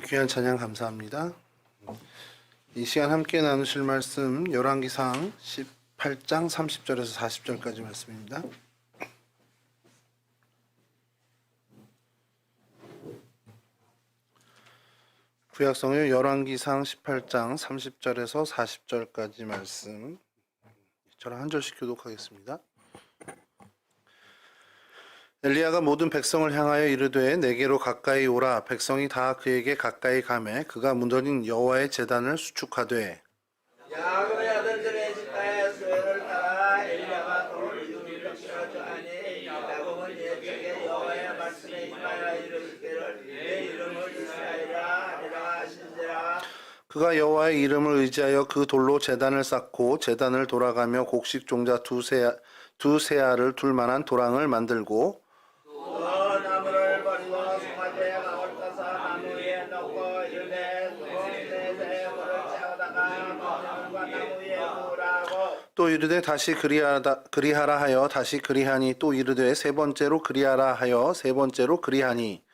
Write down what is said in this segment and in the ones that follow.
귀한 찬양 감사합니다. 이 시간 함께 나누실 말씀 열왕기상 18장 30절에서 40절까지 말씀입니다. 구약성의 열왕기상 18장 30절에서 40절까지 말씀 저랑 한 절씩 교독하겠습니다. 엘리야가 모든 백성을 향하여 이르되 내게로 가까이 오라. 백성이 다 그에게 가까이 가매 그가 문드린 여호와의 제단을 수축하되 야곱의 아들들의 집가에 소요를 따라 엘리야가 돌을 이루기를 싫어하니 야곱은 옛적에 여호와의 말씀에 임하여 이르기를 내 이름을 이스라엘이라 하리라 하신지라. 그가 여호와의 이름을 의지하여 그 돌로 제단을 쌓고 제단을 돌아가며 곡식 종자 두 세알을 둘 만한 도랑을 만들고 나무를 버리고 송아지에 강을 떠서 나무 위에 넣고 이르되 송새새 물을 채우다가 나무과 나무 위에 부으라고. 또 이르되 다시 그리하라 하여 다시 그리하니 또 이르되 세 번째로 그리하라 하여 세 번째로 그리하니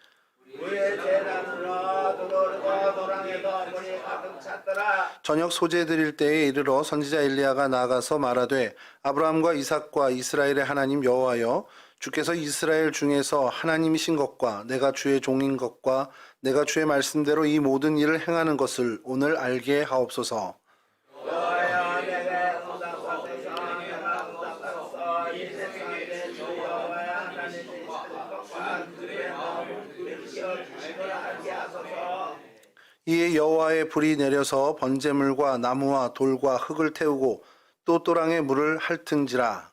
위에 제단으로 두르고 도랑에도 물이 가득 찼더라. 저녁 소재 드릴 때에 이르러 선지자 엘리야가 나가서 말하되 아브라함과 이삭과 이스라엘의 하나님 여호와여 주께서 이스라엘 중에서 하나님이신 것과 내가 주의 종인 것과 내가 주의 말씀대로 이 모든 일을 행하는 것을 오늘 알게 하옵소서. 여호와여 내게 응답하소서. 내가 응답하소서. 이 세상에 주 여호와의 하나님이신 것과 그의 마음을 일으켜 주심을 알게 하소서. 이에 여호와의 불이 내려서 번제물과 나무와 돌과 흙을 태우고 또 또랑의 물을 핥은지라.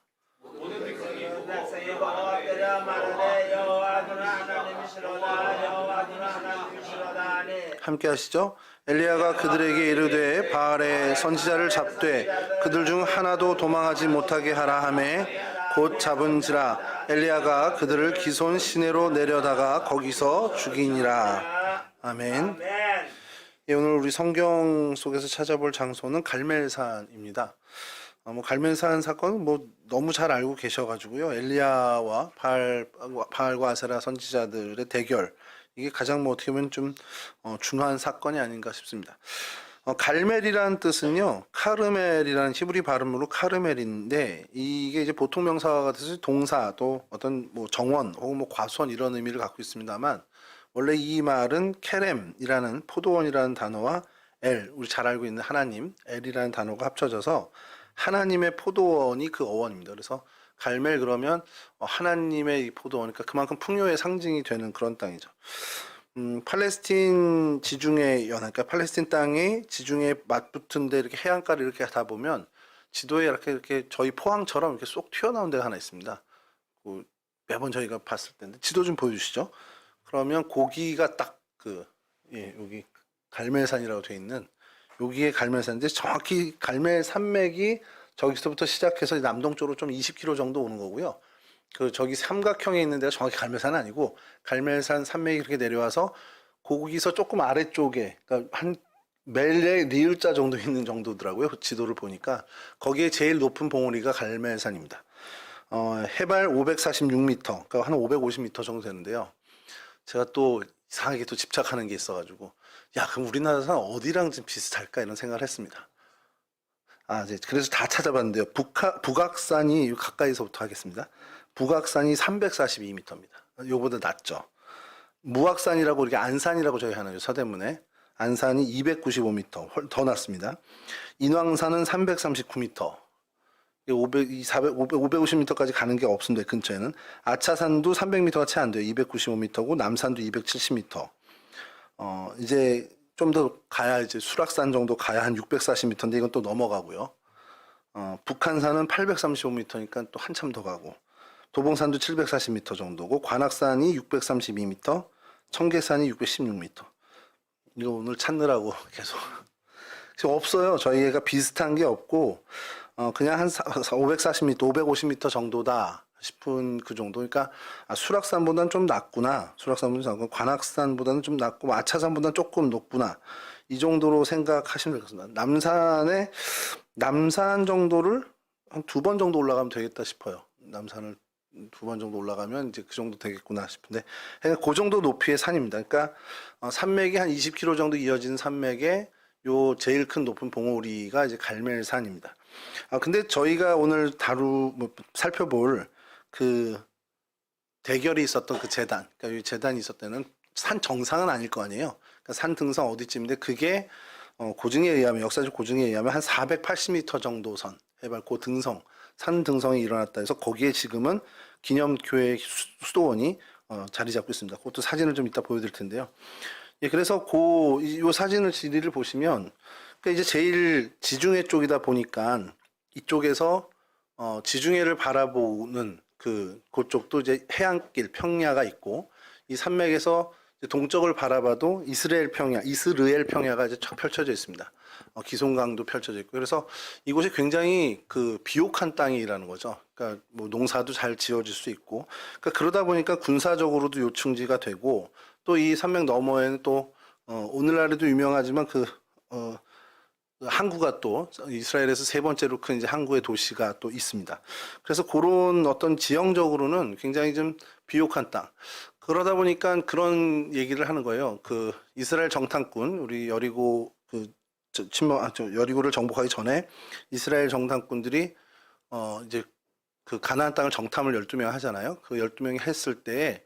백성이 보고 때려 말하되 여호와는 하나님이시로다. 여호와는 하나님이시로다 하니 함께 하시죠. 엘리야가 그들에게 이르되 바알의 선지자를 잡되 그들 중 하나도 도망하지 못하게 하라 하매 곧 잡은지라. 엘리야가 그들을 기손 시내로 내려다가 거기서 죽이니라. 아멘. 예, 오늘 우리 성경 속에서 찾아볼 장소는 갈멜산입니다. 갈멜산 사건은 너무 잘 알고 계셔가지고요. 엘리야와 바알과 아세라 선지자들의 대결, 이게 가장 어떻게 보면 좀 중요한 사건이 아닌가 싶습니다. 갈멜이라는 뜻은요, 카르멜이라는 히브리 발음으로 카르멜인데, 이게 이제 보통 명사가 같아서 동사 또 어떤 정원 혹은 과수원 이런 의미를 갖고 있습니다만, 원래 이 말은 케렘이라는 포도원이라는 단어와 우리 잘 알고 있는 하나님, 엘이라는 단어가 합쳐져서 하나님의 포도원이 그 어원입니다. 그래서 갈멜 그러면 하나님의 이 포도원이니까 그만큼 풍요의 상징이 되는 그런 땅이죠. 팔레스틴 지중해 그러니까 팔레스틴 땅이 지중해 맞붙은데 이렇게 해안가를 이렇게 하다 보면 지도에 이렇게 저희 포항처럼 이렇게 쏙 튀어나온 데가 하나 있습니다. 매번 저희가 봤을 때인데 지도 좀 보여주시죠. 그러면 고기가 딱 여기 갈멜산이라고 되어 있는 여기에 갈멜산인데 정확히 갈멜 산맥이 저기서부터 시작해서 남동쪽으로 좀 20km 정도 오는 거고요. 저기 삼각형에 있는 데가 정확히 갈멜산은 아니고 갈멜산 산맥이 이렇게 내려와서 거기서 조금 아래쪽에 그러니까 한 멜레 리을자 정도 있는 정도더라고요. 지도를 보니까 거기에 제일 높은 봉우리가 갈멜산입니다. 해발 546m, 그러니까 한 550m 정도 되는데요. 제가 또 이상하게 또 집착하는 게 있어가지고 그럼 우리나라 산 어디랑 좀 비슷할까 이런 생각을 했습니다. 이제 그래서 다 찾아봤는데요. 북악산이 가까이서부터 하겠습니다. 북악산이 342m입니다. 요거보다 낮죠. 무악산이라고 이렇게 안산이라고 저희 하나요. 서대문에 안산이 295m 더 낮습니다. 인왕산은 339m. 550m까지 가는 게 없습니다. 근처에는. 아차산도 300m가 채 안 돼요. 295m고 남산도 270m. 이제 좀 더 가야 이제 수락산 정도 가야 한 640m인데 이건 또 넘어가고요. 북한산은 835m니까 또 한참 더 가고. 도봉산도 740m 정도고 관악산이 632m, 청계산이 616m. 이거 오늘 찾느라고 계속 없어요. 저희가 비슷한 게 없고 그냥 한 540m, 550m 정도다 싶은 그 정도. 그러니까 수락산보다는 좀 낮구나. 수락산보다는 좀 낮고 관악산보다는 좀 낮고 아차산보다는 조금 높구나. 이 정도로 생각하시면 되겠습니다. 남산 정도를 한 2번 정도 올라가면 되겠다 싶어요. 남산을 두 번 정도 올라가면 이제 그 정도 되겠구나 싶은데, 그러니까 그 정도 높이의 산입니다. 그러니까 산맥이 한 20km 정도 이어진 산맥에 요 제일 큰 높은 봉우리가 이제 갈멜산입니다. 근데 저희가 오늘 살펴볼 그 대결이 있었던 그 재단, 그러니까 이 재단이 있었을 때는 산 정상은 아닐 거 아니에요. 그러니까 산 등성 어디쯤인데 그게 고증에 의하면, 역사적 고증에 의하면 한 480m 정도 선 해발 그 등성, 산 등성이 일어났다 해서 거기에 지금은 기념교회 수도원이 자리 잡고 있습니다. 그것도 사진을 좀 이따 보여드릴 텐데요. 예, 그래서 요 사진을 지리를 보시면, 그러니까 이제 제일 지중해 쪽이다 보니까 이쪽에서 지중해를 바라보는 그쪽도 이제 해안길 평야가 있고, 이 산맥에서 이제 동쪽을 바라봐도 이스라엘 평야가 이제 쫙 펼쳐져 있습니다. 기송강도 펼쳐져 있고, 그래서 이곳이 굉장히 그 비옥한 땅이라는 거죠. 그러니까 뭐 농사도 잘 지어질 수 있고, 그러니까 그러다 보니까 군사적으로도 요충지가 되고, 또 이 산맥 너머에는 또 오늘날에도 유명하지만 항구가 또 이스라엘에서 세 번째로 큰 이제 항구의 도시가 또 있습니다. 그래서 그런 어떤 지형적으로는 굉장히 좀 비옥한 땅. 그러다 보니까 그런 얘기를 하는 거예요. 그 이스라엘 정탐꾼, 우리 여리고 여리고를 정복하기 전에 이스라엘 정탐꾼들이 이제 그 가나안 땅을 정탐을 12명 하잖아요. 그 12명이 했을 때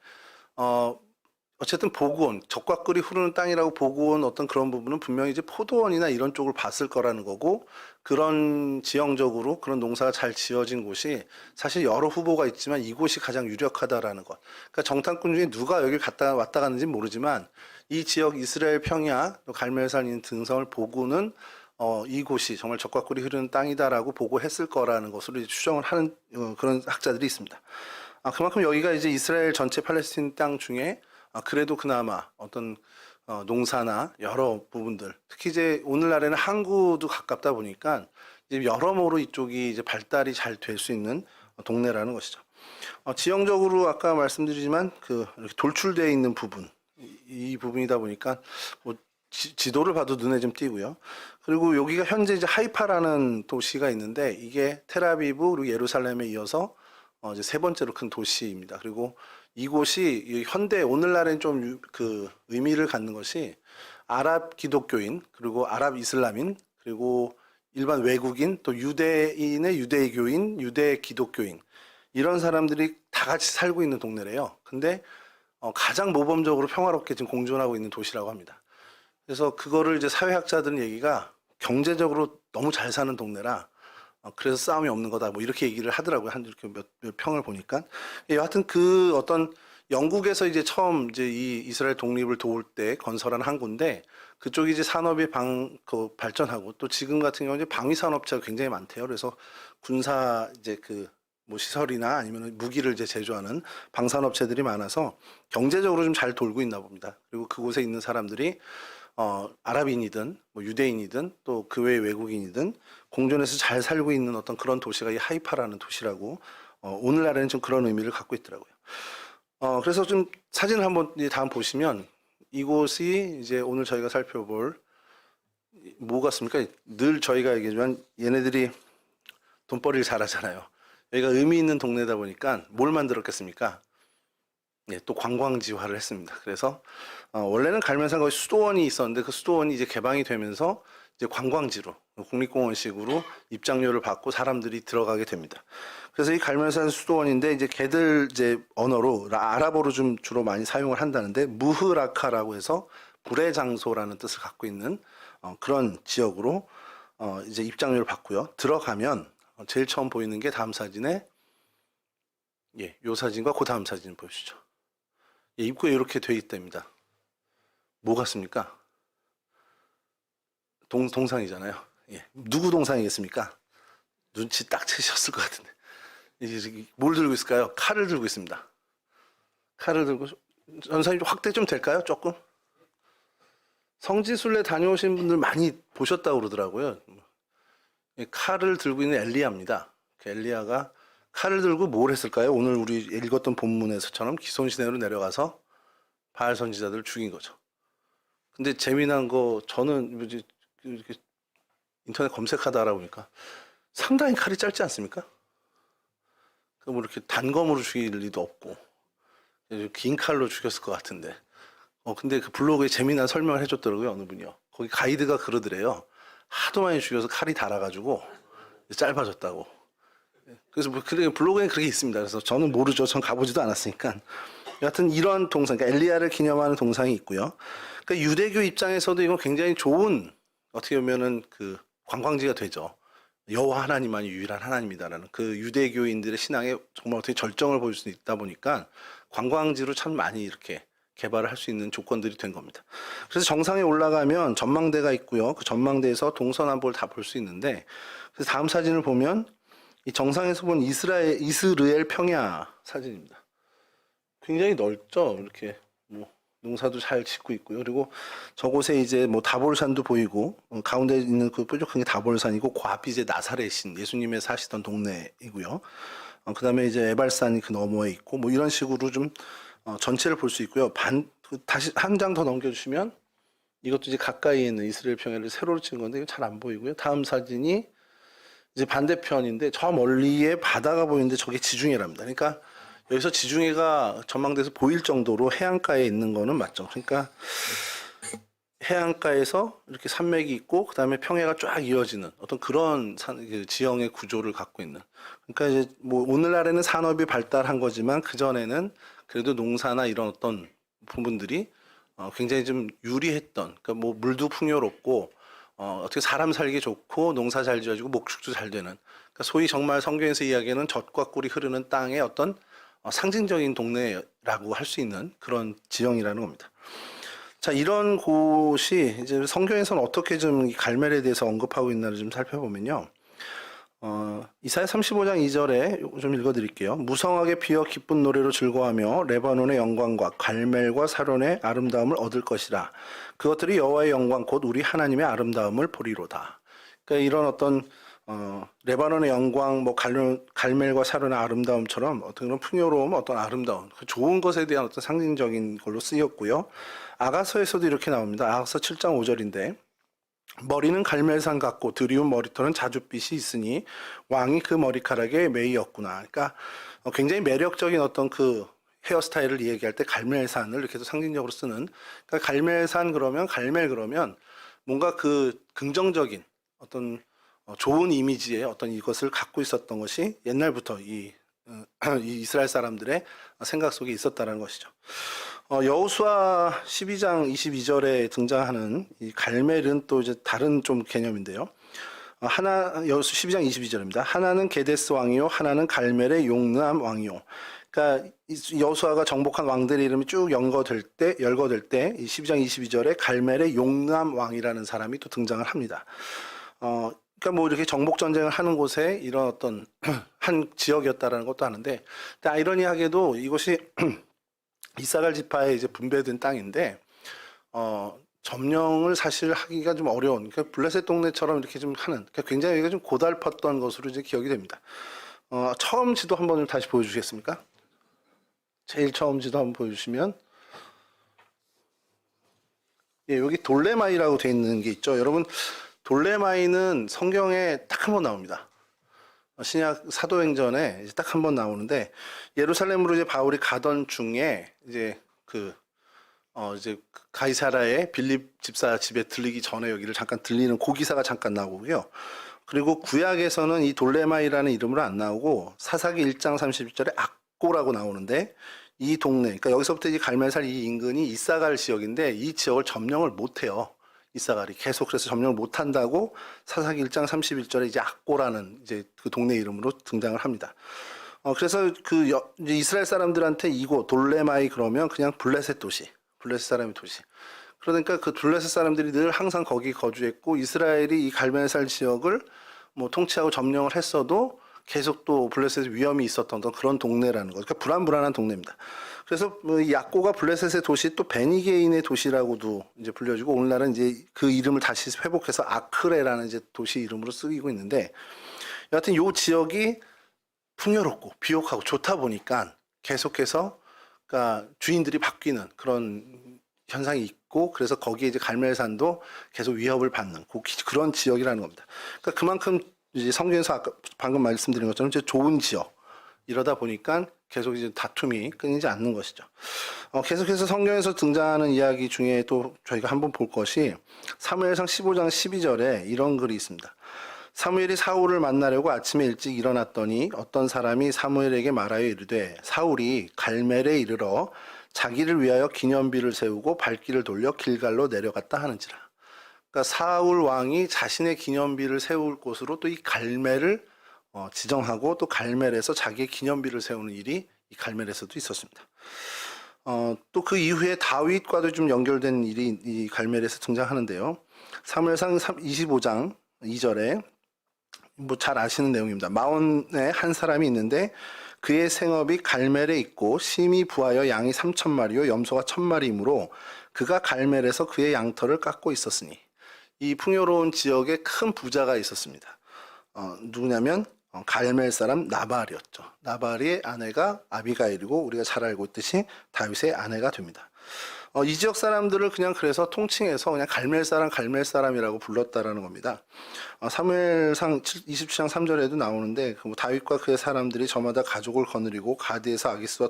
어쨌든 보고 온, 적과 꿀이 흐르는 땅이라고 보고 온 어떤 그런 부분은 분명히 이제 포도원이나 이런 쪽을 봤을 거라는 거고, 그런 지형적으로 그런 농사가 잘 지어진 곳이 사실 여러 후보가 있지만 이곳이 가장 유력하다라는 것. 그러니까 정탐꾼 중에 누가 여기 왔다 갔는지 모르지만 이 지역 이스라엘 평야, 또 갈멜산 있는 등성을 보고는 이곳이 정말 적과 꿀이 흐르는 땅이다라고 보고 했을 거라는 것으로 이제 추정을 하는 그런 학자들이 있습니다. 그만큼 여기가 이제 이스라엘 전체 팔레스틴 땅 중에 그래도 그나마 어떤 농사나 여러 부분들, 특히 이제 오늘날에는 항구도 가깝다 보니까 이제 여러모로 이쪽이 이제 발달이 잘 될 수 있는 동네라는 것이죠. 지형적으로 아까 말씀드리지만 이렇게 돌출되어 있는 부분, 이 부분이다 보니까 뭐 지도를 봐도 눈에 좀 띄고요. 그리고 여기가 현재 이제 하이파라는 도시가 있는데, 이게 텔아비브 그리고 예루살렘에 이어서 이제 세 번째로 큰 도시입니다. 그리고 이곳이 현대 오늘날엔 좀 그 의미를 갖는 것이 아랍 기독교인, 그리고 아랍 이슬람인, 그리고 일반 외국인, 또 유대인의 유대교인, 유대 기독교인, 이런 사람들이 다 같이 살고 있는 동네래요. 근데 가장 모범적으로 평화롭게 지금 공존하고 있는 도시라고 합니다. 그래서 그거를 이제 사회학자들은 얘기가 경제적으로 너무 잘 사는 동네라 그래서 싸움이 없는 거다, 뭐 이렇게 얘기를 하더라고요. 이렇게 몇 평을 보니까. 여하튼 그 어떤 영국에서 이제 처음 이제 이 이스라엘 독립을 도울 때 건설한 항구인데, 그쪽이 이제 산업이 발전하고, 또 지금 같은 경우는 이제 방위 산업체가 굉장히 많대요. 그래서 군사 이제 뭐 시설이나 아니면 무기를 이제 제조하는 방산업체들이 많아서 경제적으로 좀 잘 돌고 있나 봅니다. 그리고 그곳에 있는 사람들이 아랍인이든 뭐 유대인이든 또 그 외의 외국인이든 공존해서 잘 살고 있는 어떤 그런 도시가 이 하이파라는 도시라고 오늘날에는 좀 그런 의미를 갖고 있더라고요. 그래서 좀 사진을 한번 다음 보시면, 이곳이 이제 오늘 저희가 살펴볼 뭐 같습니까? 늘 저희가 얘기하지만 얘네들이 돈벌이를 잘하잖아요. 여기가 의미 있는 동네다 보니까 뭘 만들었겠습니까? 예, 또 관광지화를 했습니다. 그래서 원래는 갈멜산 거기 수도원이 있었는데, 그 수도원이 이제 개방이 되면서 이제 관광지로 국립공원식으로 입장료를 받고 사람들이 들어가게 됩니다. 그래서 이 갈멜산 수도원인데, 이제 걔들 이제 언어로 아랍어로 좀 주로 많이 사용을 한다는데, 무흐라카라고 해서 불의 장소라는 뜻을 갖고 있는 그런 지역으로 이제 입장료를 받고요. 들어가면 제일 처음 보이는 게 다음 사진에, 예, 요 사진과 그 다음 사진 보시죠. 예, 입구에 이렇게 돼 있답니다. 뭐 같습니까? 동상이잖아요. 예, 누구 동상이겠습니까? 눈치 딱 채셨을 것 같은데. 이제 뭘 들고 있을까요? 칼을 들고 있습니다. 칼을 들고, 전사님 확대 좀 될까요? 조금? 성지순례 다녀오신 분들 많이 보셨다고 그러더라고요. 칼을 들고 있는 엘리야입니다. 그 엘리야가 칼을 들고 뭘 했을까요? 오늘 우리 읽었던 본문에서처럼 기손시내로 내려가서 바알 선지자들을 죽인 거죠. 근데 재미난 거, 저는 이렇게 인터넷 검색하다 알아보니까 상당히 칼이 짧지 않습니까? 뭐 이렇게 단검으로 죽일 리도 없고 긴 칼로 죽였을 것 같은데. 근데 그 블로그에 재미난 설명을 해줬더라고요, 어느 분이요. 거기 가이드가 그러더래요. 하도 많이 죽여서 칼이 닳아가지고 짧아졌다고. 그래서 뭐 블로그에 그렇게 있습니다. 그래서 저는 모르죠. 전 가보지도 않았으니까. 여하튼 이런 동상, 그러니까 엘리야를 기념하는 동상이 있고요. 그러니까 유대교 입장에서도 이건 굉장히 좋은, 어떻게 보면은 그 관광지가 되죠. 여호와 하나님만이 유일한 하나님이다라는 그 유대교인들의 신앙에 정말 어떻게 절정을 보일 수 있다 보니까 관광지로 참 많이 이렇게 개발을 할 수 있는 조건들이 된 겁니다. 그래서 정상에 올라가면 전망대가 있고요. 그 전망대에서 동서남북을 다 볼 수 있는데, 그래서 다음 사진을 보면 이 정상에서 본 이스르엘 평야 사진입니다. 굉장히 넓죠. 이렇게 뭐 농사도 잘 짓고 있고요. 그리고 저곳에 이제 뭐 다볼산도 보이고, 가운데 있는 그 뾰족한 게 다볼산이고, 그 앞이 이제 나사렛신 예수님의 사시던 동네이고요. 그다음에 이제 에발산이 그 너머에 있고, 뭐 이런 식으로 좀 전체를 볼 수 있고요. 다시 한 장 더 넘겨주시면 이것도 이제 가까이에 있는 이스라엘 평야를 세로로 친 건데 이거 잘 안 보이고요. 다음 사진이 이제 반대편인데 저 멀리에 바다가 보이는데 저게 지중해랍니다. 그러니까 여기서 지중해가 전망대에서 보일 정도로 해안가에 있는 거는 맞죠. 그러니까 해안가에서 이렇게 산맥이 있고 그다음에 평야가 쫙 이어지는 어떤 그런 그 지형의 구조를 갖고 있는. 그러니까 이제 뭐 오늘날에는 산업이 발달한 거지만 그 전에는 그래도 농사나 이런 어떤 부분들이 굉장히 좀 유리했던. 그러니까 뭐 물도 풍요롭고 어떻게 사람 살기 좋고 농사 잘 지어지고 목축도 잘 되는. 그러니까 소위 정말 성경에서 이야기하는 젖과 꿀이 흐르는 땅의 어떤 상징적인 동네라고 할 수 있는 그런 지형이라는 겁니다. 자, 이런 곳이 이제 성경에서는 어떻게 좀 이 갈멜에 대해서 언급하고 있나를 좀 살펴보면요. 이사야 35장 2절에 좀 읽어드릴게요. 무성하게 피어 기쁜 노래로 즐거워하며 레바논의 영광과 갈멜과 사론의 아름다움을 얻을 것이라. 그것들이 여호와의 영광 곧 우리 하나님의 아름다움을 보리로다. 그러니까 이런 어떤 레바논의 영광, 뭐 갈멜과 사론의 아름다움처럼 어떤 그런 풍요로움, 어떤 아름다움, 그 좋은 것에 대한 어떤 상징적인 걸로 쓰였고요. 아가서에서도 이렇게 나옵니다. 아가서 7장 5절인데 머리는 갈멜산 같고 드리운 머리털은 자줏빛이 있으니 왕이 그 머리카락에 매이었구나. 그러니까 굉장히 매력적인 어떤 그 헤어스타일을 얘기할 때 갈멜산을 이렇게 해서 상징적으로 쓰는. 그러니까 갈멜산 그러면 갈멜 그러면 뭔가 그 긍정적인 어떤 좋은 이미지의 어떤 이것을 갖고 있었던 것이 옛날부터 이 이스라엘 사람들의 생각 속에 있었다는 것이죠. 여호수아 12장 22절에 등장하는 이 갈멜은 또 이제 다른 좀 개념인데요. 여호수 12장 22절입니다. 하나는 게데스 왕이요, 하나는 갈멜의 용르암 왕이요. 그러니까 여호수아가 정복한 왕들의 이름이 쭉 열거될 때 이 12장 22절에 갈멜의 용르암 왕이라는 사람이 또 등장을 합니다. 그러니까 뭐 이렇게 정복 전쟁을 하는 곳에 이런 어떤 한 지역이었다라는 것도 아는데, 아이러니하게도 이것이 이사갈 지파에 이제 분배된 땅인데 점령을 사실 하기가 좀 어려운, 그러니까 블레셋 동네처럼 이렇게 좀 하는, 그러니까 굉장히 여기가 좀 고달팠던 것으로 이제 기억이 됩니다. 처음 지도 한번 좀 다시 보여주시겠습니까? 제일 처음 지도 한번 보여주시면, 예, 여기 돌레마이라고 돼 있는 게 있죠. 여러분, 돌레마이는 성경에 딱 한 번 나옵니다. 신약 사도행전에 이제 딱 한 번 나오는데, 예루살렘으로 이제 바울이 가던 중에 이제 이제 가이사라의 빌립 집사 집에 들리기 전에 여기를 잠깐 들리는 그 기사가 잠깐 나오고요. 그리고 구약에서는 이 돌레마이라는 이름으로 안 나오고 사사기 1장 31절에 악고라고 나오는데, 이 동네, 그러니까 여기서부터 이제 갈멜살 이 인근이 이사갈 지역인데 이 지역을 점령을 못 해요. 이사갈이 계속 그래서 점령을 못 한다고 사사기 1장 31절에 이제 악고라는 이제 그 동네 이름으로 등장을 합니다. 그래서 이제 이스라엘 사람들한테 이곳 돌레마이 그러면 그냥 블레셋 도시, 블레셋 사람의 도시. 그러니까 그 블레셋 사람들이 늘 항상 거기 거주했고, 이스라엘이 이 갈멜살 지역을 뭐 통치하고 점령을 했어도 계속 또 블레셋에 위험이 있었던 그런 동네라는 거죠. 그러니까 불안불안한 동네입니다. 그래서 이 약고가 블레셋의 도시, 또 베니게인의 도시라고도 이제 불려지고, 오늘날은 이제 그 이름을 다시 회복해서 아크레라는 이제 도시 이름으로 쓰이고 있는데, 여하튼 요 지역이 풍요롭고 비옥하고 좋다 보니까 계속해서 그러니까 주인들이 바뀌는 그런 현상이 있고, 그래서 거기에 이제 갈멜산도 계속 위협을 받는 그런 지역이라는 겁니다. 그러니까 그만큼 이제 성경에서 아까 방금 말씀드린 것처럼 이제 좋은 지역, 이러다 보니까 계속 이제 다툼이 끊이지 않는 것이죠. 계속해서 성경에서 등장하는 이야기 중에 또 저희가 한번 볼 것이 사무엘상 15장 12절에 이런 글이 있습니다. 사무엘이 사울을 만나려고 아침에 일찍 일어났더니 어떤 사람이 사무엘에게 말하여 이르되 사울이 갈멜에 이르러 자기를 위하여 기념비를 세우고 발길을 돌려 길갈로 내려갔다 하는지라. 그러니까 사울 왕이 자신의 기념비를 세울 곳으로 또 이 갈멜을 지정하고 또 갈멜에서 자기의 기념비를 세우는 일이 이 갈멜에서도 있었습니다. 또 그 이후에 다윗과도 좀 연결된 일이 이 갈멜에서 등장하는데요. 사무엘상 25장 2절에 뭐 잘 아시는 내용입니다. 마온에 한 사람이 있는데 그의 생업이 갈멜에 있고 심히 부하여 양이 3,000마리요 염소가 1,000마리이므로 그가 갈멜에서 그의 양털을 깎고 있었으니 이 풍요로운 지역에 큰 부자가 있었습니다. 누구냐면 갈멜 사람 나발이었죠. 나발의 아내가 아비가일이고 우리가 잘 알고 있듯이 다윗의 아내가 됩니다. 이 지역 사람들을 그냥 그래서 통칭해서 그냥 갈멜 사람이라고 불렀다라는 겁니다. 사무엘상 27장 3절에도 나오는데 뭐 다윗과 그의 사람들이 저마다 가족을 거느리고 가드에서 아기스와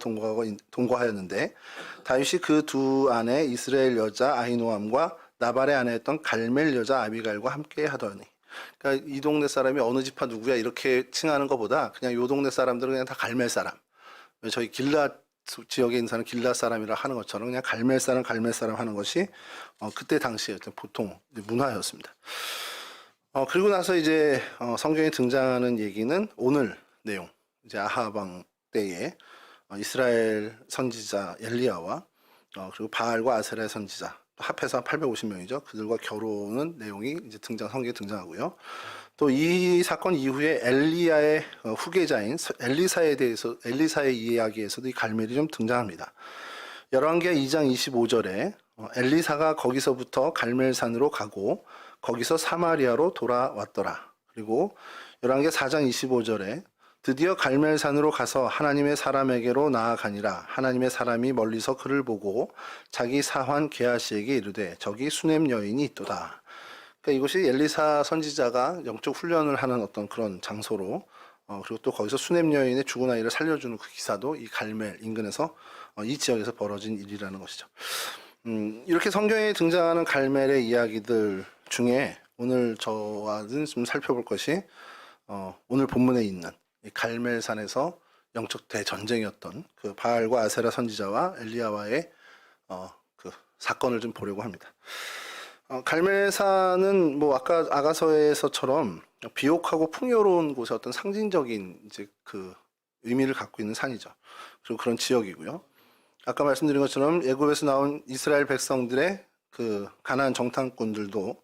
동거하였는데 다윗이 그 두 아내 이스라엘 여자 아히노암과 나발의 아내였던 갈멜 여자 아비가일과 함께 하더니, 그러니까 이 동네 사람이 어느 집파 누구야 이렇게 칭하는 것보다 그냥 요 동네 사람들은 그냥 다 갈멜 사람. 저희 길랏 지역에 있는 사람 길랏 사람이라 하는 것처럼 그냥 갈멜 사람 하는 것이 그때 당시에 보통 문화였습니다. 그리고 나서 이제 성경에 등장하는 얘기는 오늘 내용, 이제 아합 왕 때에 이스라엘 선지자 엘리야와 그리고 바알과 아세라의 선지자 합해서 850명이죠. 그들과 결혼은 내용이 이제 성경에 등장하고요. 또 이 사건 이후에 엘리야의 후계자인 엘리사의 이야기에서도 이 갈멜이 좀 등장합니다. 열왕기하 2장 25절에 엘리사가 거기서부터 갈멜산으로 가고 거기서 사마리아로 돌아왔더라. 그리고 열왕기하 4장 25절에 드디어 갈멜산으로 가서 하나님의 사람에게로 나아가니라. 하나님의 사람이 멀리서 그를 보고 자기 사환 게하시에게 이르되 저기 수넴 여인이 있도다. 그러니까 이곳이 엘리사 선지자가 영적 훈련을 하는 어떤 그런 장소로 그리고 또 거기서 수넴 여인의 죽은 아이를 살려주는 그 기사도 이 갈멜 인근에서 이 지역에서 벌어진 일이라는 것이죠. 이렇게 성경에 등장하는 갈멜의 이야기들 중에 오늘 저와는 좀 살펴볼 것이 오늘 본문에 있는 이 갈멜산에서 영적 대전쟁이었던 그 바알과 아세라 선지자와 엘리야와의 그 사건을 좀 보려고 합니다. 갈멜산은 뭐 아까 아가서에서처럼 비옥하고 풍요로운 곳의 어떤 상징적인 이제 그 의미를 갖고 있는 산이죠. 그리고 그런 지역이고요. 아까 말씀드린 것처럼 애굽에서 나온 이스라엘 백성들의 그 가나안 정탐꾼들도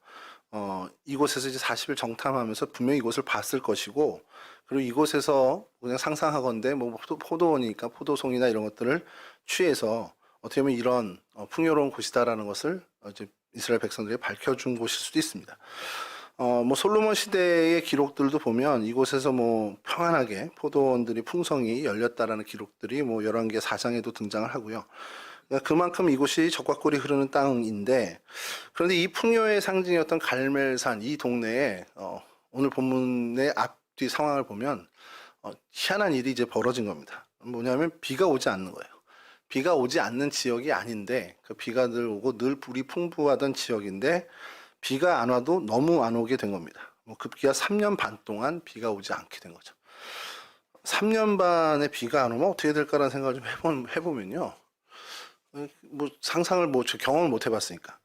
이곳에서 이제 40일 정탐하면서 분명히 이곳을 봤을 것이고, 그리고 이곳에서 그냥 상상하건대 뭐 포도원이니까 포도송이나 이런 것들을 취해서 어떻게 보면 이런 풍요로운 곳이다라는 것을 이제 이스라엘 백성들이 밝혀준 곳일 수도 있습니다. 뭐 솔로몬 시대의 기록들도 보면 이곳에서 뭐 평안하게 포도원들이 풍성히 열렸다라는 기록들이 뭐 열왕기하 4장에도 등장을 하고요. 그러니까 그만큼 이곳이 적과 꿀이 흐르는 땅인데, 그런데 이 풍요의 상징이었던 갈멜산 이 동네에 오늘 본문의 앞뒤 상황을 보면 희한한 일이 이제 벌어진 겁니다. 뭐냐면 비가 오지 않는 거예요. 비가 오지 않는 지역이 아닌데 그 비가 늘 오고 늘 물이 풍부하던 지역인데 비가 안 와도 너무 안 오게 된 겁니다. 뭐 급기야 3년 반 동안 비가 오지 않게 된 거죠. 3년 반에 비가 안 오면 어떻게 될까라는 생각을 좀 해보면요. 뭐 상상을 경험을 못 해봤으니까.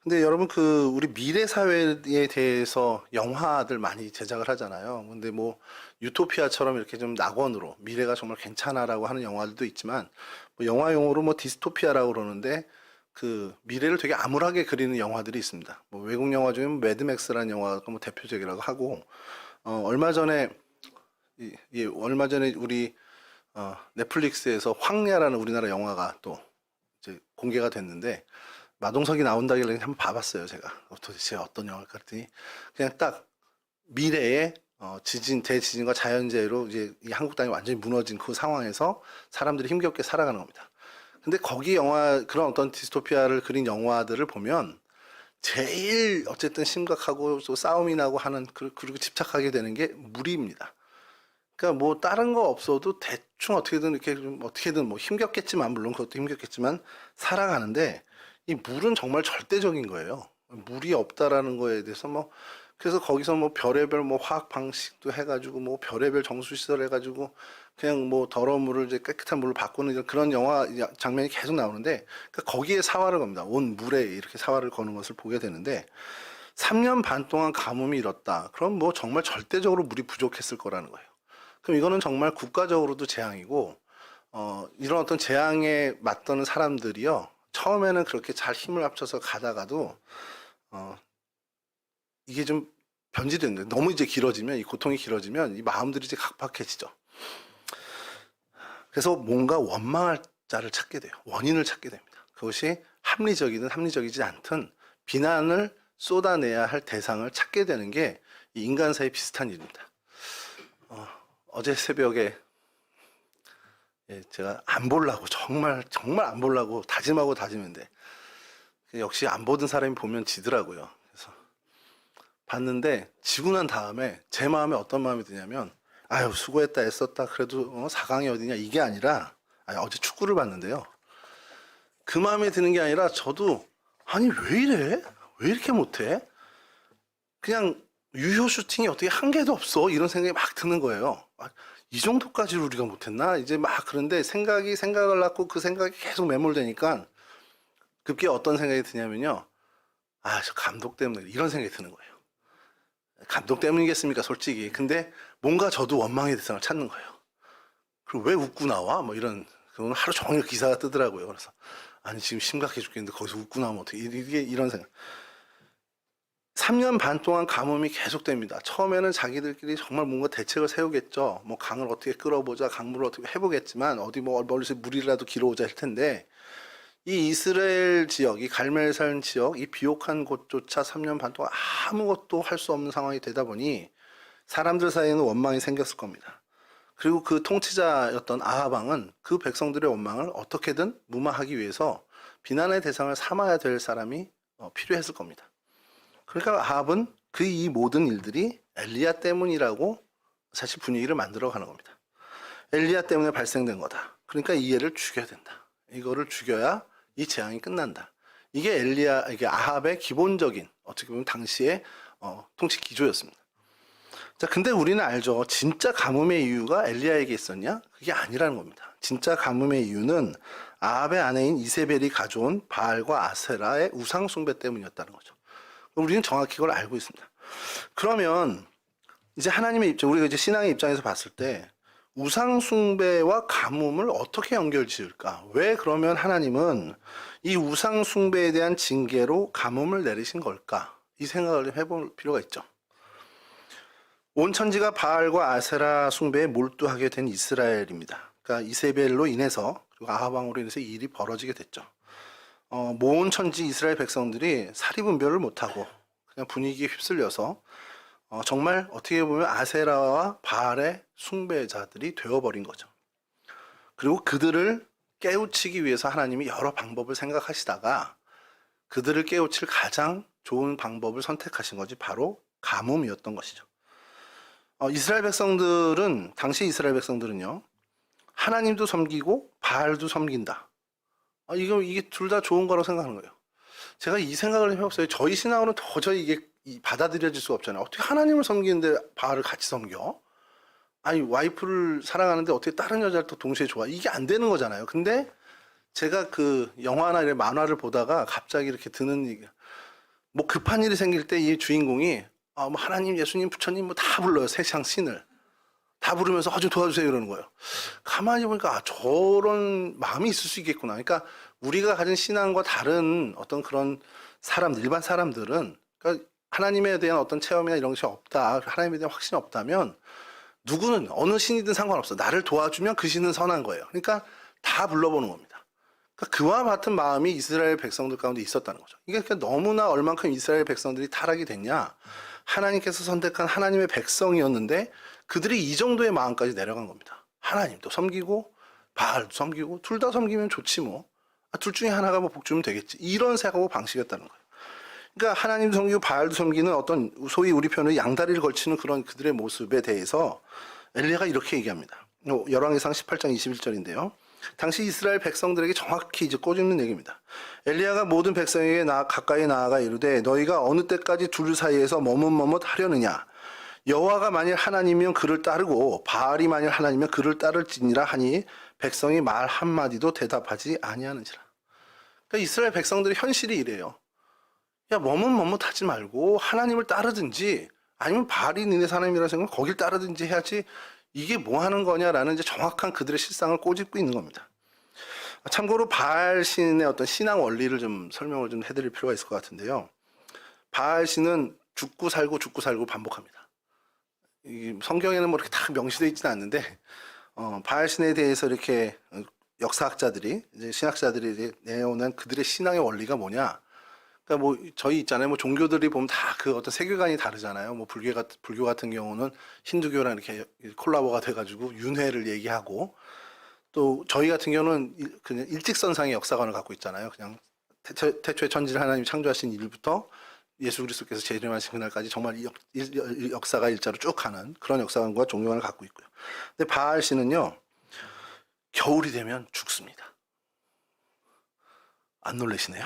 근데 여러분 우리 미래 사회에 대해서 영화들 많이 제작을 하잖아요. 근데 뭐 유토피아처럼 이렇게 좀 낙원으로 미래가 정말 괜찮아라고 하는 영화들도 있지만 뭐 영화 용어로 뭐 디스토피아라고 그러는데 그 미래를 되게 암울하게 그리는 영화들이 있습니다. 뭐 외국 영화 중에 매드맥스라는 영화가 뭐 대표적이라고 하고 얼마 전에 우리 넷플릭스에서 황야라는 우리나라 영화가 또 이제 공개가 됐는데 마동석이 나온다길래 한번 봐봤어요. 제가 도대체 어떤 영화일까 했더니 그냥 딱 미래에 대지진과 자연재해로 이제 이 한국 땅이 완전히 무너진 그 상황에서 사람들이 힘겹게 살아가는 겁니다. 근데 거기 그런 어떤 디스토피아를 그린 영화들을 보면 제일 어쨌든 심각하고 또 싸움이 나고 하는 그리고 집착하게 되는 게 물입니다. 그러니까 뭐 다른 거 없어도 대충 어떻게든 이렇게 좀 어떻게든 뭐 힘겹겠지만 물론 그것도 힘겹겠지만 살아가는데 이 물은 정말 절대적인 거예요. 물이 없다라는 거에 대해서 뭐 그래서 거기서 뭐 별의별 뭐 화학 방식도 해가지고 뭐 별의별 정수 시설 해가지고 그냥 뭐 더러운 물을 이제 깨끗한 물로 바꾸는 이런 그런 영화 장면이 계속 나오는데 그러니까 거기에 사활을 겁니다. 온 물에 이렇게 사활을 거는 것을 보게 되는데 3년 반 동안 가뭄이 일었다. 그럼 뭐 정말 절대적으로 물이 부족했을 거라는 거예요. 그럼 이거는 정말 국가적으로도 재앙이고, 이런 어떤 재앙에 맞서는 사람들이요, 처음에는 그렇게 잘 힘을 합쳐서 가다가도, 이게 좀 변질되는데, 너무 이제 길어지면, 이 고통이 길어지면, 이 마음들이 이제 각박해지죠. 그래서 뭔가 원망할 자를 찾게 돼요. 원인을 찾게 됩니다. 그것이 합리적이든 합리적이지 않든, 비난을 쏟아내야 할 대상을 찾게 되는 게 이 인간사의 비슷한 일입니다. 어제 새벽에 제가 안 보려고 정말 안 보려고 다짐하고 다짐했는데 역시 안 보던 사람이 보면 지더라고요. 그래서 봤는데 지고 난 다음에 제 마음에 어떤 마음이 드냐면 아유 수고했다 애썼다 그래도 4강이 어디냐 이게 아니라 어제 축구를 봤는데요. 그 마음에 드는 게 아니라 저도 아니 왜 이래? 왜 이렇게 못해? 그냥 유효 슈팅이 어떻게 한 개도 없어 이런 생각이 막 드는 거예요. 이 정도까지 우리가 못했나? 이제 막 그런데 생각을 낳고 그 생각이 계속 매몰되니까 급기야 어떤 생각이 드냐면요. 저 감독 때문에 이런 생각이 드는 거예요. 감독 때문이겠습니까, 솔직히. 근데 뭔가 저도 원망의 대상을 찾는 거예요. 그리고 왜 웃고 나와? 뭐 이런, 그건 하루 종일 기사가 뜨더라고요. 그래서 아니 지금 심각해 죽겠는데 거기서 웃고 나오면 어떻게 이게 이런 생각. 3년 반 동안 가뭄이 계속됩니다. 처음에는 자기들끼리 정말 뭔가 대책을 세우겠죠. 뭐 강을 어떻게 끌어보자, 강물을 어떻게 해보겠지만 어디 뭐 멀리서 물이라도 길어오자 할 텐데 이 이스라엘 지역, 이 갈멜산 지역, 이 비옥한 곳조차 3년 반 동안 아무것도 할 수 없는 상황이 되다 보니 사람들 사이에는 원망이 생겼을 겁니다. 그리고 그 통치자였던 아합 왕은 그 백성들의 원망을 어떻게든 무마하기 위해서 비난의 대상을 삼아야 될 사람이 필요했을 겁니다. 그러니까 아합은 그 이 모든 일들이 엘리야 때문이라고 사실 분위기를 만들어 가는 겁니다. 엘리야 때문에 발생된 거다. 그러니까 이 애를 죽여야 된다. 이거를 죽여야 이 재앙이 끝난다. 이게 이게 아합의 기본적인 어떻게 보면 당시의 통치 기조였습니다. 자, 근데 우리는 알죠. 진짜 가뭄의 이유가 엘리야에게 있었냐? 그게 아니라는 겁니다. 진짜 가뭄의 이유는 아합의 아내인 이세벨이 가져온 바알과 아세라의 우상 숭배 때문이었다는 거죠. 우리는 정확히 그걸 알고 있습니다. 그러면 이제 하나님의 입장, 우리가 이제 신앙의 입장에서 봤을 때 우상 숭배와 가뭄을 어떻게 연결 지을까? 왜 그러면 하나님은 이 우상 숭배에 대한 징계로 가뭄을 내리신 걸까? 이 생각을 해볼 필요가 있죠. 온 천지가 바알과 아세라 숭배에 몰두하게 된 이스라엘입니다. 그러니까 이세벨로 인해서 그리고 아합 왕으로 인해서 이 일이 벌어지게 됐죠. 모온 천지 이스라엘 백성들이 사리분별을 못하고 그냥 분위기에 휩쓸려서 정말 어떻게 보면 아세라와 바알의 숭배자들이 되어버린 거죠. 그리고 그들을 깨우치기 위해서 하나님이 여러 방법을 생각하시다가 그들을 깨우칠 가장 좋은 방법을 선택하신 것이 바로 가뭄이었던 것이죠. 이스라엘 백성들은 당시 이스라엘 백성들은요 하나님도 섬기고 바알도 섬긴다. 이게 둘 다 좋은 거라고 생각하는 거예요. 제가 이 생각을 해봤어요. 저희 신앙으로는 도저히 이게 받아들여질 수가 없잖아요. 어떻게 하나님을 섬기는데 바알을 같이 섬겨? 아니 와이프를 사랑하는데 어떻게 다른 여자를 또 동시에 좋아? 이게 안 되는 거잖아요. 근데 제가 그 영화나 이런 만화를 보다가 갑자기 이렇게 드는 얘기, 뭐 급한 일이 생길 때 이 주인공이 뭐 하나님, 예수님, 부처님 뭐 다 불러요. 세상 신을 다 부르면서 좀 도와주세요 이러는 거예요. 가만히 보니까 저런 마음이 있을 수 있겠구나. 그러니까 우리가 가진 신앙과 다른 어떤 그런 일반 사람들은 그러니까 하나님에 대한 어떤 체험이나 이런 것이 없다, 하나님에 대한 확신이 없다면 누구는 어느 신이든 상관없어. 나를 도와주면 그 신은 선한 거예요. 그러니까 다 불러보는 겁니다. 그러니까 그와 같은 마음이 이스라엘 백성들 가운데 있었다는 거죠. 이게 그러니까 너무나 얼만큼 이스라엘 백성들이 타락이 됐냐. 하나님께서 선택한 하나님의 백성이었는데 그들이 이 정도의 마음까지 내려간 겁니다. 하나님도 섬기고 바알도 섬기고 둘 다 섬기면 좋지 뭐. 둘 중에 하나가 뭐 복 주면 되겠지. 이런 생각하고 방식이었다는 거예요. 그러니까 하나님도 섬기고 바알도 섬기는 어떤 소위 우리 표현으로 양다리를 걸치는 그런 그들의 모습에 대해서 엘리야가 이렇게 얘기합니다. 열왕기상 18장 21절인데요. 당시 이스라엘 백성들에게 정확히 이제 꼬집는 얘기입니다. 엘리야가 모든 백성에게 가까이 나아가 이르되 너희가 어느 때까지 둘 사이에서 머뭇머뭇 하려느냐. 여호와가 만일 하나님이면 그를 따르고 바알이 만일 하나님이면 그를 따를지니라 하니 백성이 말 한마디도 대답하지 아니하는지라. 그러니까 이스라엘 백성들의 현실이 이래요. 야, 머뭇머뭇하지 말고 하나님을 따르든지 아니면 바알이 니네 하나님이라고 생각하면 거길 따르든지 해야지 이게 뭐 하는 거냐라는 이제 정확한 그들의 실상을 꼬집고 있는 겁니다. 참고로 바알 신의 어떤 신앙 원리를 좀 설명을 좀 해드릴 필요가 있을 것 같은데요. 바알 신은 죽고 살고 반복합니다. 이 성경에는 뭐 이렇게 다 명시되어 있지는 않는데, 바알 신에 대해서 이렇게 역사학자들이, 이제 신학자들이 내어오는 그들의 신앙의 원리가 뭐냐. 그러니까 뭐 저희 있잖아요. 뭐 종교들이 보면 다 그 어떤 세계관이 다르잖아요. 뭐 불교 같은 경우는 힌두교랑 이렇게 콜라보가 돼가지고 윤회를 얘기하고, 또 저희 같은 경우는 그냥 일직선상의 역사관을 갖고 있잖아요. 그냥 태초에 천지를 하나님이 창조하신 일부터 예수 그리스도께서 재림하신 그날까지 정말 역사가 일자로 쭉 가는 그런 역사관과 종교관을 갖고 있고요. 근데 바알 신은요, 겨울이 되면 죽습니다. 안 놀라시네요?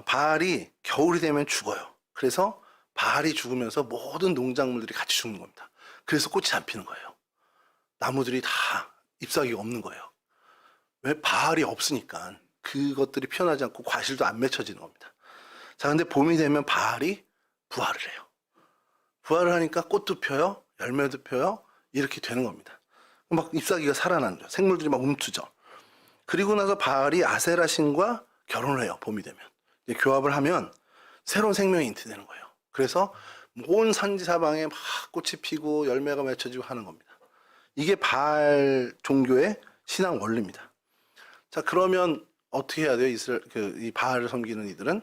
바알이 겨울이 되면 죽어요. 그래서 바알이 죽으면서 모든 농작물들이 같이 죽는 겁니다. 그래서 꽃이 안 피는 거예요. 나무들이 다 잎사귀가 없는 거예요. 왜? 바알이 없으니까 그것들이 피어나지 않고 과실도 안 맺혀지는 겁니다. 자, 근데 봄이 되면 바알이 부활을 해요. 부활을 하니까 꽃도 펴요, 열매도 펴요, 이렇게 되는 겁니다. 막 잎사귀가 살아나는 거죠. 생물들이 막 움트죠. 그리고 나서 바알이 아세라 신과 결혼을 해요. 봄이 되면. 교합을 하면 새로운 생명이 인트되는 거예요. 그래서 온 산지 사방에 막 꽃이 피고 열매가 맺혀지고 하는 겁니다. 이게 바알 종교의 신앙 원리입니다. 자, 그러면 어떻게 해야 돼요? 이 바알을 섬기는 이들은